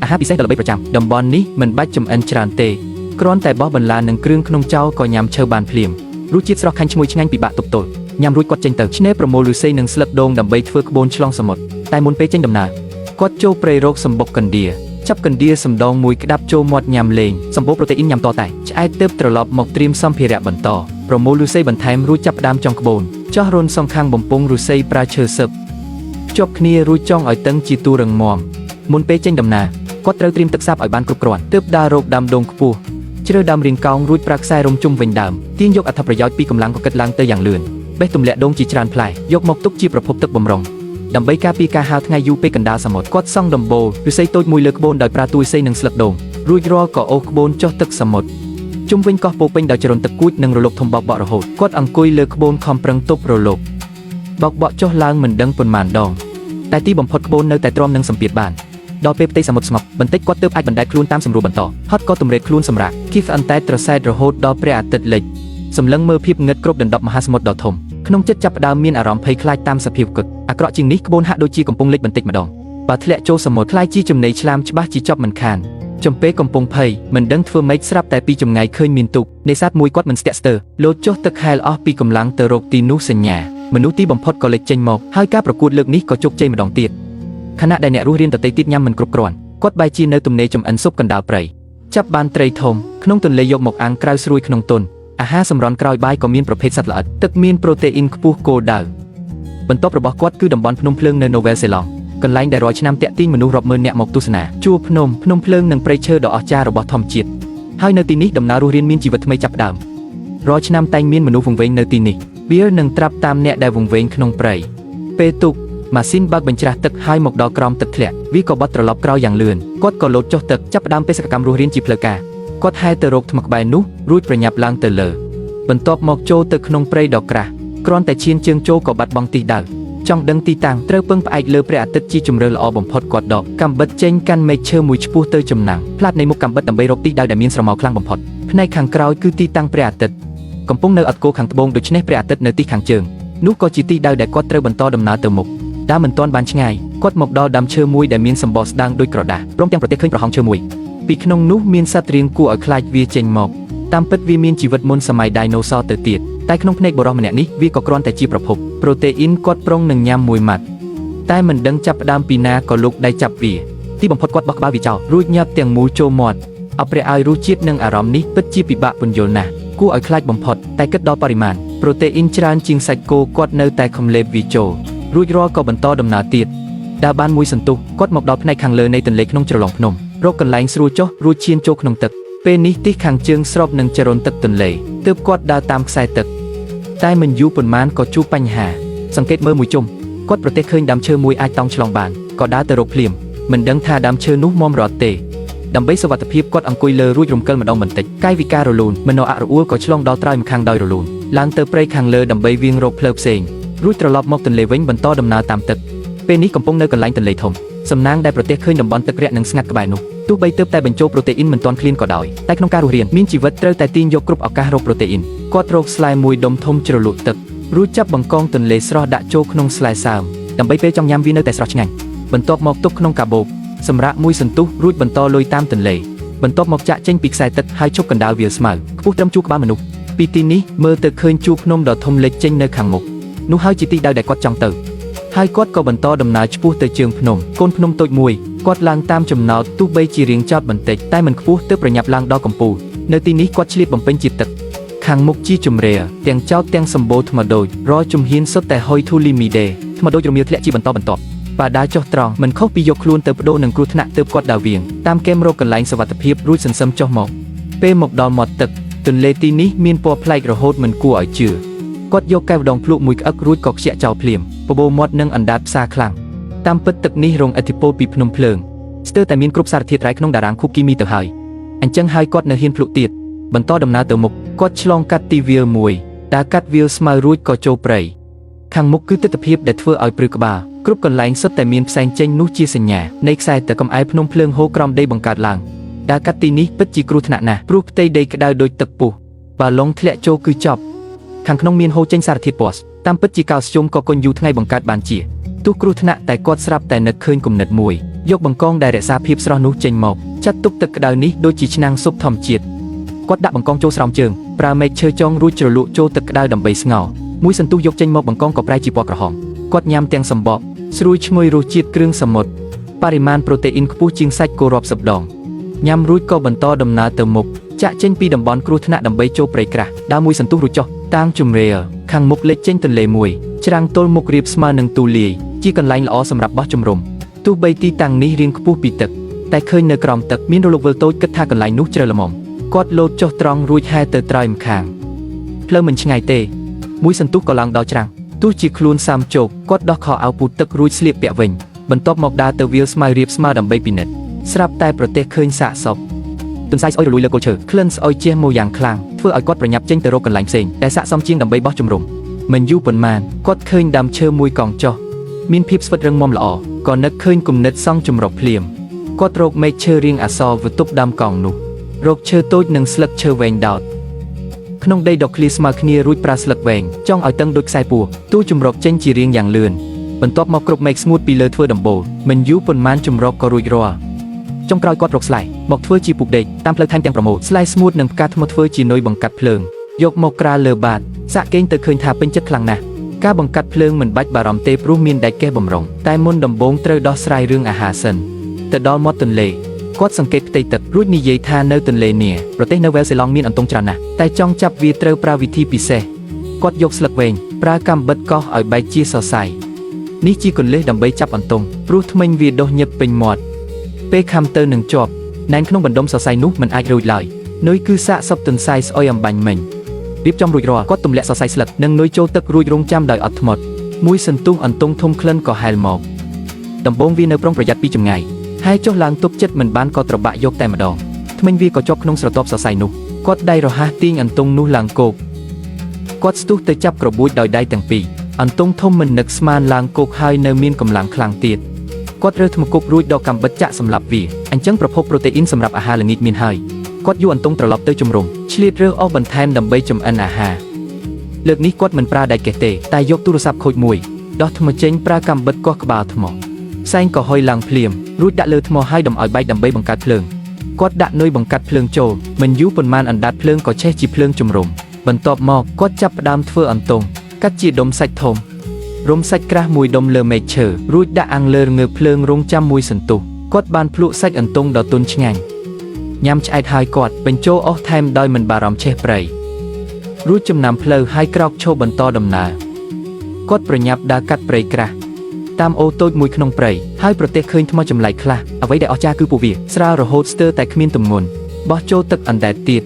ើអាហារពិសេសដ៏ល្បីប្រចាំតំបន់នេះមិនបាច់ចម្អិនច្រើនទេគ្រាន់តែបោះបន្លានិងគ្រឿងក្នុងចោលក៏ញ៉ាំឈើបានភ្លាមរសជាតិស្រស់ខាញ់ឈ្ងុយឆ្ងាញ់ពិបាកទប់ទល់ញ៉ាំរួចគាត់ចេញទៅឆ្នេរប្រមូលឫស្សីនិងស្លឹកដូងដើម្បីធ្វើក្បូនឆ្លងសមុទ្រតែមុនពេលចេញដំណើរគាត់ចូលព្រៃរកសម្បុកកណ្ដៀចាប់កណ្ដៀសំដងមួយក្តាប់ចូលមាត់ញ៉ាំលេងសម្បូរប្រូតេអ៊ីនញ៉ាំតតែឆ្អែតទើបត្រឡប់មកត្រៀមសម្ភារៈបន្តប្រមូលឫស្សីបន្ថែមរួចចាប់ផ្ដើមចង់ក្បូនចោះរុនសងខាងបំពង់ឫស្សីប្រើឈើសឹកជាប់គ្នារួចចង់ឲ្យតឹងជាទូរឹងមាំមុនពេលចេញដំណើរគាត់ត្រូវត្រៀមទឹកសាបឲ្យបានគ្រប់គ្រាន់ទើបដើររកដើមដូងខ្ពស់ជ្រើសដើមរៀងកោងរួចប្រើខ្សែរុំជុំវិញដើមទាញយកអត្ថប្រយោជន៍ពីកម្លាំងក៏គិតឡើងទៅយ៉ាងលឿនបេះទម្លាក់ដូងជាច្រើនផ្លែយកមកទុកជាប្រភពទឹកបំរុងដើម្បីការពារការហាលថ្ងៃយូរពេកកណ្ដាលសមុទ្រគាត់សង់ដំបូលឫស្សីតូចមួយលើក្បូនដោយប្រើទួយសីនិងស្លឹកដូងរួចរាល់ក៏អូសក្បូនចុះទឹកសមុទ្រជុំវិញកោះពោពេញដោយចរន្តទឹកគួចនិងរលកធំបោកបក់រហូតគាត់អង្គុយលើក្បូនខំប្រឹងទប់រលកបោកបក់ចុះឡើងមិនដឹងប៉ុន្មានដងតែទីបំផុតក្បូននៅតែទ្រាំនឹងសម្ពាធបានដល់ពេលផ្ទៃសមុទ្រស្ងប់បន្តិចគាត់ទើបអាចបណ្ដែតខ្លួនតាមសម្រួលបន្តហត់ក៏ទម្រេតខ្លួនសម្រាប់គីហ្វអន្តែត្រសែតរហូតដល់ព្រះអាទិត្យលិចសម្លឹងមើលភាពងឹតគ្រប់ដណ្ដប់មហាសមុទ្រដ៏ធំក្នុងចិត្តចាប់ផ្ដើមមានអារម្មណ៍ភ័យខ្លាចតាមសភាពគិតអាក្រក់ជាងនេះក្បូនហាក់ដូចជាកំពុងលិចបន្តិចម្ដងបើធ្លាក់ចូលសមុទ្រខ្លាយជាចំណីឆ្លាមច្បាស់ជាចប់មិនខានចំពេលកំពុងភ័យមិនដឹងធ្វើម៉េចស្រាប់តែពីចម្ងាយឃើញមានទូកនេសាទមួយគាត់មិនស្ទាក់ស្ទើរលោតចុះទឹកហែលអស់ពីកម្លាំងទៅរកទីនោះសញ្ញាមនុស្សទីបំផុតក៏លេចចេញមកហើយការប្រកួតលើកនេះក៏ជោគជ័យម្ដងទៀតខណៈដែលអ្នករស់រានដទៃទៀតញ៉ាំមិនគ្រប់គ្រាន់គាត់បែរជានៅទំនេរចំអិនស៊ុបកណ្ដាលព្រៃចាប់បានត្រីធំក្នុងទន្លេយកមកអាំងក្រៅស្រួយក្នុងទុនអាហារសម្រន់ក្រោយបាយក៏មានប្រភេទសត្វល្អិតទឹកមានប្រូតេអ៊ីនខ្ពស់គោលដៅបន្ទាប់របស់គាត់គឺតំបន់ភ្នំភ្លើងនៅនូវែលសេឡង់កន្លែងដែលរាល់ឆ្នាំតាក់ទាញមនុស្សរាប់ម៉ឺននាក់មកទស្សនាជួរភ្នំភ្លើងនិងព្រៃឈើដ៏អស្ចារ្យរបស់ធម្មជាតិហើយនៅទីនេះដំណើររស់រានមានជីវិតថ្មីចាប់ផ្ដើមរាល់ឆ្នាំតែងមានមនុស្សវង្វេងនៅទីនេះវានឹងត្រាប់តាមអ្នកដែលវង្វេងក្នុងព្រៃពេលទូកម៉ាស៊ីនបើកបញ្ច្រាស់ទឹកហើយមកដល់ក្រោមទឹកធ្លាក់វាក៏បត់ត្រឡប់ក្រោយយ៉ាងលឿនគាត់ក៏លោតចុះទឹកចាប់ផ្ដើមបេសកកម្មរស់រានជាផ្លូវការគាត់ហែទៅរកថ្មក្បែរនោះរួចប្រញាប់ឡើងទៅលើបន្ទាប់មកចូលទៅក្នុងព្រៃដ៏ក្រាស់គ្រាន់តែឈានជើងចូលក៏បាត់បង់ទីដៅចង់ដឹងទីតាំងត្រូវពឹងផ្អែកលើព្រះអាទិត្យជាជម្រើសល្អបំផុតគាត់ដកកាំបិតចេញកាន់មែកឈើមួយឆ្ពោះទៅចំណាំងផ្លាត់នៃមុខកាំបិតដើម្បីរកទីដៅដែលមានស្រមោលខ្លាំងបំផុតផ្នែកខាងក្រោយគឺទីតាំងព្រះអាទិត្យកំពុងនៅឥតគោខាងត្បូងដូច្នេះព្រះអាទិត្យនៅទីខាងជើងនោះក៏ជាទីដៅដែលគាត់ត្រូវបន្តដំណើរទៅមុខដើមមិនទាន់បានឆ្ងាយគាត់មកដល់ដើមឈើមួយដែលមានសម្បកស្ដាងដូចក្រដាសព្រមទាំងប្រទះឃើញប្រហោងឈើមួយពីក្នុងនោះមានសត្វរាងគួរឲ្យខ្លាចវាចេញមកតាមពិតវាមានជីវិតមុនសម័យដាយណូស័រទៅទៀតតែក្នុងភ្នែកបុរសម្នាក់នេះវាក៏គ្រាន់តែជាប្រភពប្រូតេអ៊ីនគាត់ប្រុងនឹងញ៉ាំមួយម៉ាត់តែមិនដឹងចាប់ផ្ដើមពីណាក៏លុកដៃចាប់វាទីបំផុតគាត់បោះក្បាលវាចោលរួចញាប់ទាំងមូលចូលមាត់អព្រះឲ្យរសជាតិនិងអារម្មណ៍នេះពិតជាពិបាកពន្យល់ណាស់គួរឲ្យខ្លាចបំផុតតែគិតដល់បរិមាណប្រូតេអ៊ីនច្រើនជាងសាច់គោគាត់នៅតែខំលេបវាចូលរួចរាល់ក៏បន្តដំណើរទៀតដើរបានមួយសន្ទុះគាត់មកដល់ផ្នែកខាងលើនៃទន្លេក្នុងជ្រលងភ្នំរកកន្លែងស្រួលចុះរួចឈានចូលក្នុងទឹកពេលនេះទីខាងជើងស្របនឹងចរន្តទឹកទន្លេទើបគាត់ដើរតាមខ្សែទឹកតែមិនយូរប៉ុន្មានក៏ជួបបញ្ហាសង្កេតមើលមួយជុំគាត់ប្រទះឃើញដើមឈើមួយអាចតោងឆ្លងបានក៏ដើរទៅរកភ្លាមមិនដឹងថាដើមឈើនោះមករត់ទេដើម្បីសុវត្ថិភាពគាត់អង្គុយលើរួចរំកិលម្ដងបន្តិចកាយវិការរលូនមនោអរអួលក៏ឆ្លងដល់ត្រើយម្ខាងដោយរលូនឡើងទៅព្រៃខាងលើដើម្បីវាងរកផ្លូវផ្សេងរួចត្រឡប់មកទន្លេវិញបន្តដំណើរតាមទឹកពេលនេះកំពុងនៅកន្លែងទន្លេធំសំណាងដែលប្រទះឃើញតំបន់ទឹករាក់និងស្ងាត់ក្បែរនោះទោះបីទើបតែបញ្ចូលប្រូតេអ៊ីនមិនទាន់ឃ្លានក៏ដោយតែក្នុងការរស់រានមានជីវិតត្រូវតែទាញយកគ្រប់ឱកាសរកប្រូតេអ៊ីនគាត់រកស្លែមួយដុំធំជ្រលក់ទឹករួចចាប់បង្កងទន្លេស្រស់ដាក់ចូលក្នុងស្លែសើមដើម្បីពេលចង់ញ៉ាំវានៅតែស្រស់ឆ្ងាញ់បន្ទាប់មកទុកក្នុងកាបូបសម្រាប់មួយសន្ទុះរួចបន្តលុយតាមទន្លេបន្ទាប់មកចាក់ចេញពីខ្សែទឹកហើយឈប់កណ្ដាលវាលស្មៅខ្ពស់ត្រឹមជួរក្បាលមនុស្សពីទីនេះមើលទៅឃើញជួរភ្នំដ៏ធំលេចចេញនៅខាងមុខនោះហើយជាទីដៅដែលគាត់ចង់ទៅហើយគាត់ក៏បន្តដំណើរឆ្ពោះទៅជើងភ្នំកូនភ្នំតូចមួយគាត់ឡើងតាមចំណោទទោះបីជារៀងចោតបន្តិចតែមិនខ្ពស់ទើបប្រញាប់ឡើងដល់កំពូលនៅទីនេះគាត់ឆ្លៀតបំពេញជាទឹកខាងមុខជាជំរាទាំងចោតទាំងសម្បូរថ្មដូចរាល់ជំហានសុទ្ធតែហុយធូលីមីដេថ្មដូចរមៀលធ្លាក់ជាបន្តបន្ទាប់បាដាចុះត្រង់មិនខុសពីយកខ្លួនទៅបដូរនឹងគ្រោះថ្នាក់ទើបគាត់ដើរវាងតាមគែមរកកន្លែងសុវត្ថិភាពរួចសន្សឹមចុះមកពេលមកដល់មាត់ទឹកទន្លេទីនេះមានពណ៌ប្លែករហូតមិនគួរឲ្យជឿគាត់យកកែវដងភ្លុកមួយក្អឹករួចក៏ខ្ជាក់ចោលភ្លាមបបោមាត់និងអណ្ដាតផ្សាខ្លាំងតាមពិតទឹកនេះរងឥទ្ធិពលពីភ្នំភ្លើងស្ទើរតែមានគ្រប់សារធាតុរ៉ែក្នុងតារាងខូបគីមីទៅហើយអញ្ចឹងហើយគាត់នៅហ៊ានភ្លុកទៀត បន្តដំណើរទៅមុខគាត់ឆ្លងកាត់ទីវាលមួយដែលកាត់វាលស្មៅរួចក៏ចូលព្រៃខាងមុខគឺទិដ្ឋភាពដែលធ្វើឲ្យព្រឺក្បាលគ្រប់កន្លែងសុទ្ធតែមានផ្សែងចេញនោះជាសញ្ញានៃខ្សែទឹកកំអែភ្នំភ្លើងហូរក្រោមដីបង្កើតឡើងដែលកាត់ទីនេះពិតជាគ្រោះថ្នាក់ណាស់ព្រោះផ្ទៃដីក្តៅដូចទឹកពុះបើឡុងធ្លាក់ចូលគឺចប់ខាងក្នុងមានហូរចេញសារធាតុពណ៌តាមពិតជាកោស្យូមក៏គុញយូរថ្ងៃបង្កើតបានជាទោះគ្រោះថ្នាក់តែគាត់ស្រាប់តែនឹកឃើញគំនិតមួយយកបង្កងដែលរក្សាភាពស្រស់នោះចេញមកចាត់ទុកទឹកក្តៅនេះដូចជាឆ្នាំងស៊ុបធម្មជាតិគាត់ដាក់បង្កងចូលស្រោមជើងប្រើមែកឈើចងរួចជ្រលក់ចូលទឹកក្តៅដើម្បីស្ងោរមួយសន្ទុះយកចេញមកបង្កងក៏ប្រែជាពណ៌ក្រហមគាត់ញ៉ាំទាំងសម្បកស្រួយឈ្ងុយរសជាតិគ្រឿងសមុទ្របរិមាណប្រូតេអ៊ីនខ្ពស់ជាងសាច់គោរាប់សិបដងញ៉ាំរួចក៏បន្តដំណើរទៅមុខចាក់ចេញពីតំបន់គ្រោះថ្នាក់ដើម្បីចូលព្រៃក្រាស់ដើរមួយសន្ទុះរួចចុះតាំងជំរាលខាងមុខលេចចេញទន្លេមួយច្រាំងទល់មុខរៀបស្មើនឹងទូលាយជាកន្លែងល្អសម្រាប់បោះជំរំទោះបីទីតាំងនេះរៀងខ្ពស់ពីទឹកតែឃើញនៅក្រោមទឹកមានរលកវិលតូចគិតថាកន្លែងនោះជ្រៅល្មមគាត់លោតចុះត្រង់រួចហែទៅត្រើយម្ខាងផ្លូវមិនឆ្ងាយទេមួយសន្ទុះក៏ឡើងដល់ច្រាំងទោះជាខ្លួនសាមជោគគាត់ដោះខោអាវពូតទឹករួចស្លៀកពាក់វិញបន្ទាប់មកដើរទៅវាលស្មៅរៀបស្មើដើម្បីពិនិត្យស្រាប់តែប្រទះឃើញសាកសពទន្សាយស្អុយរលួយលើគល់ឈើក្លិនស្អុយជះមកយ៉ាងខ្លាំងធ្វើឲ្យគាត់ប្រញាប់ចេញទៅរកកន្លែងផ្សេងដែលស័ក្តិសមជាងដើម្បីបោះជំរំមិនយូរប៉ុន្មានគាត់ឃើញដើមឈើមួយកង់ចុះមានភាពស្វិតរឹងមាំល្អក៏នឹកឃើញគំនិតសង់ចម្រុះភ្លាមគាត់រកមែកឈើរៀងអសរវទប់ដើមកង់នោះរកឈើតូចនិងស្លឹកឈើវែងដោតក្នុងដីដកឃ្លាស្មើគ្នារួចប្រើស្លឹកវែងចង់ឲ្យតឹងដូចខ្សែពួរទូចម្រកចេញជារៀងយ៉ាងលឿនបន្ទាប់មកគ្រប់មែកស្ងួតពីលើធ្វើដំបូលមិនយូរប៉ុន្មានចម្រកក៏រួចរាល់ចុងក្រោយគាត់រកស្លែមកធ្វើជាពូកដេកតាមផ្លូវថែមទាំងប្រមូលស្លែស្ងួតនិងផ្កាថ្មធ្វើជានុយបង្កាត់ភ្លើងយកមកក្រាលលើបាតសាក់គេងទៅឃើញថាពេញចិត្តខ្លាំងណាស់ការបង្កាត់ភ្លើងមិនបាច់បារម្ភទេព្រោះមានដែកកេះបំរុងតែមុនដំបូងត្រូវដោះស្រាយរឿងអាហារសិនទៅដល់មាត់ទន្លេគាត់សង្កេតផ្ទៃទឹករួចនិយាយថានៅទន្លេនេះប្រទេសនៅវែលសេឡង់មានអន្ទង់ច្រើនណាស់តែចង់ចាប់វាត្រូវប្រើវិធីពិសេសគាត់យកស្លឹកវែងប្រើកាំបិតកោសឲ្យបែកជាសរសៃនេះជាគន្លឹះដើម្បីចាប់អន្ទង់ព្រោះធ្មេញវាដុះញឹកពេញមាត់ពេលខំទៅនឹងជាប់ណែនក្នុងបណ្ដុំសរសៃនោះមិនអាចរួចឡើយនុយគឺសាកសពទន្សាយស្អុយអំបាញ់មិញរៀបចំរួចរាល់គាត់ទម្លាក់សរសៃស្លឹកនិងនុយចូលទឹករួចរងចាំដោយអត់ធ្មត់មួយសន្ទុះអន្ទង់ធំក្លិនក៏ហែលមកដំបូងវានៅប្រុងប្រយ័ត្នពីចម្ងាយហើយចុះឡើងទប់ចិត្តមិនបានក៏ត្របាក់យកតែម្ដងធ្មេញវាក៏ជាប់ក្នុងស្រទាប់សរសៃនោះគាត់ដៃរហ័សទាញអន្ទង់នោះឡើងគោកគាត់ស្ទុះទៅចាប់ក្របួចដោយដៃទាំងពីរអន្ទង់ធំមិននឹកស្មានឡើងគោកហើយនៅមានកម្លាំងខ្លាំងទៀតគាត់រើសថ្មគប់រួចដកកាំបិតចាក់សម្លាប់វាអញ្ចឹងប្រភពប្រូតេអ៊ីនសម្រាប់អាហារល្ងាចមានហើយគាត់យកអន្ទង់ត្រឡប់ទៅជំរំឆ្លៀតរើសអស់បន្ថែមដើម្បីចម្អិនអាហារលើកនេះគាត់មិនប្រើដែកកេះទេតែយកទូរស័ព្ទខូចមួយដោះថ្មចេញប្រើកាំបិតកោះក្បាលថ្មផ្សែងក៏ហុយឡើងភ្លាមរួចដាក់លើថ្មហើយដំឲ្យបែកដើម្បីបង្កើតភ្លើងគាត់ដាក់នុយបង្កាត់ភ្លើងចូលមិនយូរប៉ុន្មានអណ្ដាតភ្លើងក៏ឆេះជាភ្លើងជំរំបន្ទាប់មកគាត់ចាប់ផ្ដើមធ្វើអន្ទង់កាត់ជាដុំសាច់ធំរុំសាច់ក្រាស់មួយដុំលើមែកឈើរួចដាក់អាំងលើរងើកភ្លើងរងចាំមួយសន្ទុះគាត់បានភ្លក់សាច់អន្ទង់ដ៏ទន់ឆ្ងាញ់ញ៉ាំឆ្អែតហើយគាត់បញ្ចូលអស់ថែមដោយមិនបារម្ភឆេះព្រៃរួចចំណាំផ្លូវហើយក្រោកឈរបន្តដំណើរគាត់ប្រញាប់ដើរកាត់ព្រៃក្រាស់តាមអូតូចមួយក្នុងព្រៃហើយប្រទះឃើញថ្មចម្លែកខ្លះអ្វីដែលអស្ចារ្យគឺពួកវាស្រាលរហូតស្ទើរតែគ្មានទម្ងន់បោះចូលទឹកអណ្ដែតទៀត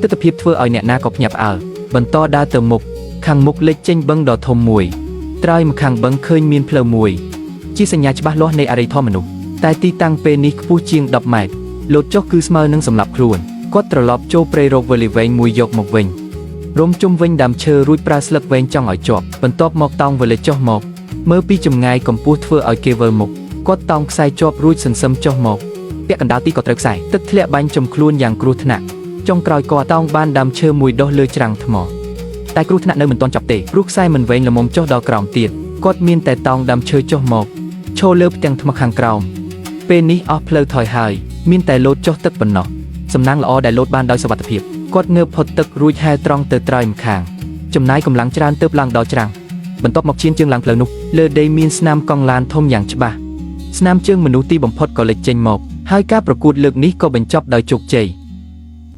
ទិដ្ឋភាពធ្វើឲ្យអ្នកណាក៏ភ្ញាក់ផ្អើលបន្តដើរទៅមុខខាងមុខលេចចេញបឹងដ៏ធំមួយត្រើយម្ខាងបឹងឃើញមានផ្លូវមួយជាសញ្ញាច្បាស់លាស់នៃអរិយធម៌មនុស្សតែទីតាំងពេលនេះខ្ពស់ជាង10ម៉ែត្រលោតចុះគឺស្មើនឹងសម្លាប់ខ្លួនគាត់ត្រឡប់ចូលព្រៃរកវេលាវែងមួយយកមកវិញរុំជុំវិញដើមឈើរួចប្រើស្លឹកវែងចង់ឲ្យជាប់បន្ទាប់មកតោងវេលាចុះមកមើលពីចម្ងាយកម្ពស់ធ្វើឲ្យគេវិលមុខគាត់តោងខ្សែជាប់រួចសន្សឹមចុះមកពាក់កណ្ដាលទីក៏ត្រូវខ្សែទឹកធ្លាក់បាញ់ចំខ្លួនយ៉ាងគ្រោះថ្នាក់ចុងក្រោយគាត់តោងបានដើមឈើមួយដុះលើច្រាំងថ្មតែគ្រោះថ្នាក់នៅមិនទាន់ចប់ទេព្រោះខ្សែមិនវែងល្មមចុះដល់ក្រោមទៀតគាត់មានតែតោងដើមឈើចុះមកឈរលើផ្ទាំងថ្មខាងក្រោមពេលនេះអស់ផ្លូវថយហើយមានតែលោតចុះទឹកប៉ុណ្ណោះសំណាងល្អដែលលោតបានដោយសុវត្ថិភាពគាត់ងើបផុតទឹករួចហែត្រង់ទៅត្រើយម្ខាងចំណាយកម្លាំងច្រើនទើបឡើងដល់ច្រាំងបន្ទាប់មកឈានជើងឡើងផ្លូវនោះលើដីមានស្នាមកង់ឡានធំយ៉ាងច្បាស់ស្នាមជើងមនុស្សទីបំផុតក៏លេចចេញមកហើយការប្រកួតលើកនេះក៏បញ្ចប់ដោយជោគជ័យ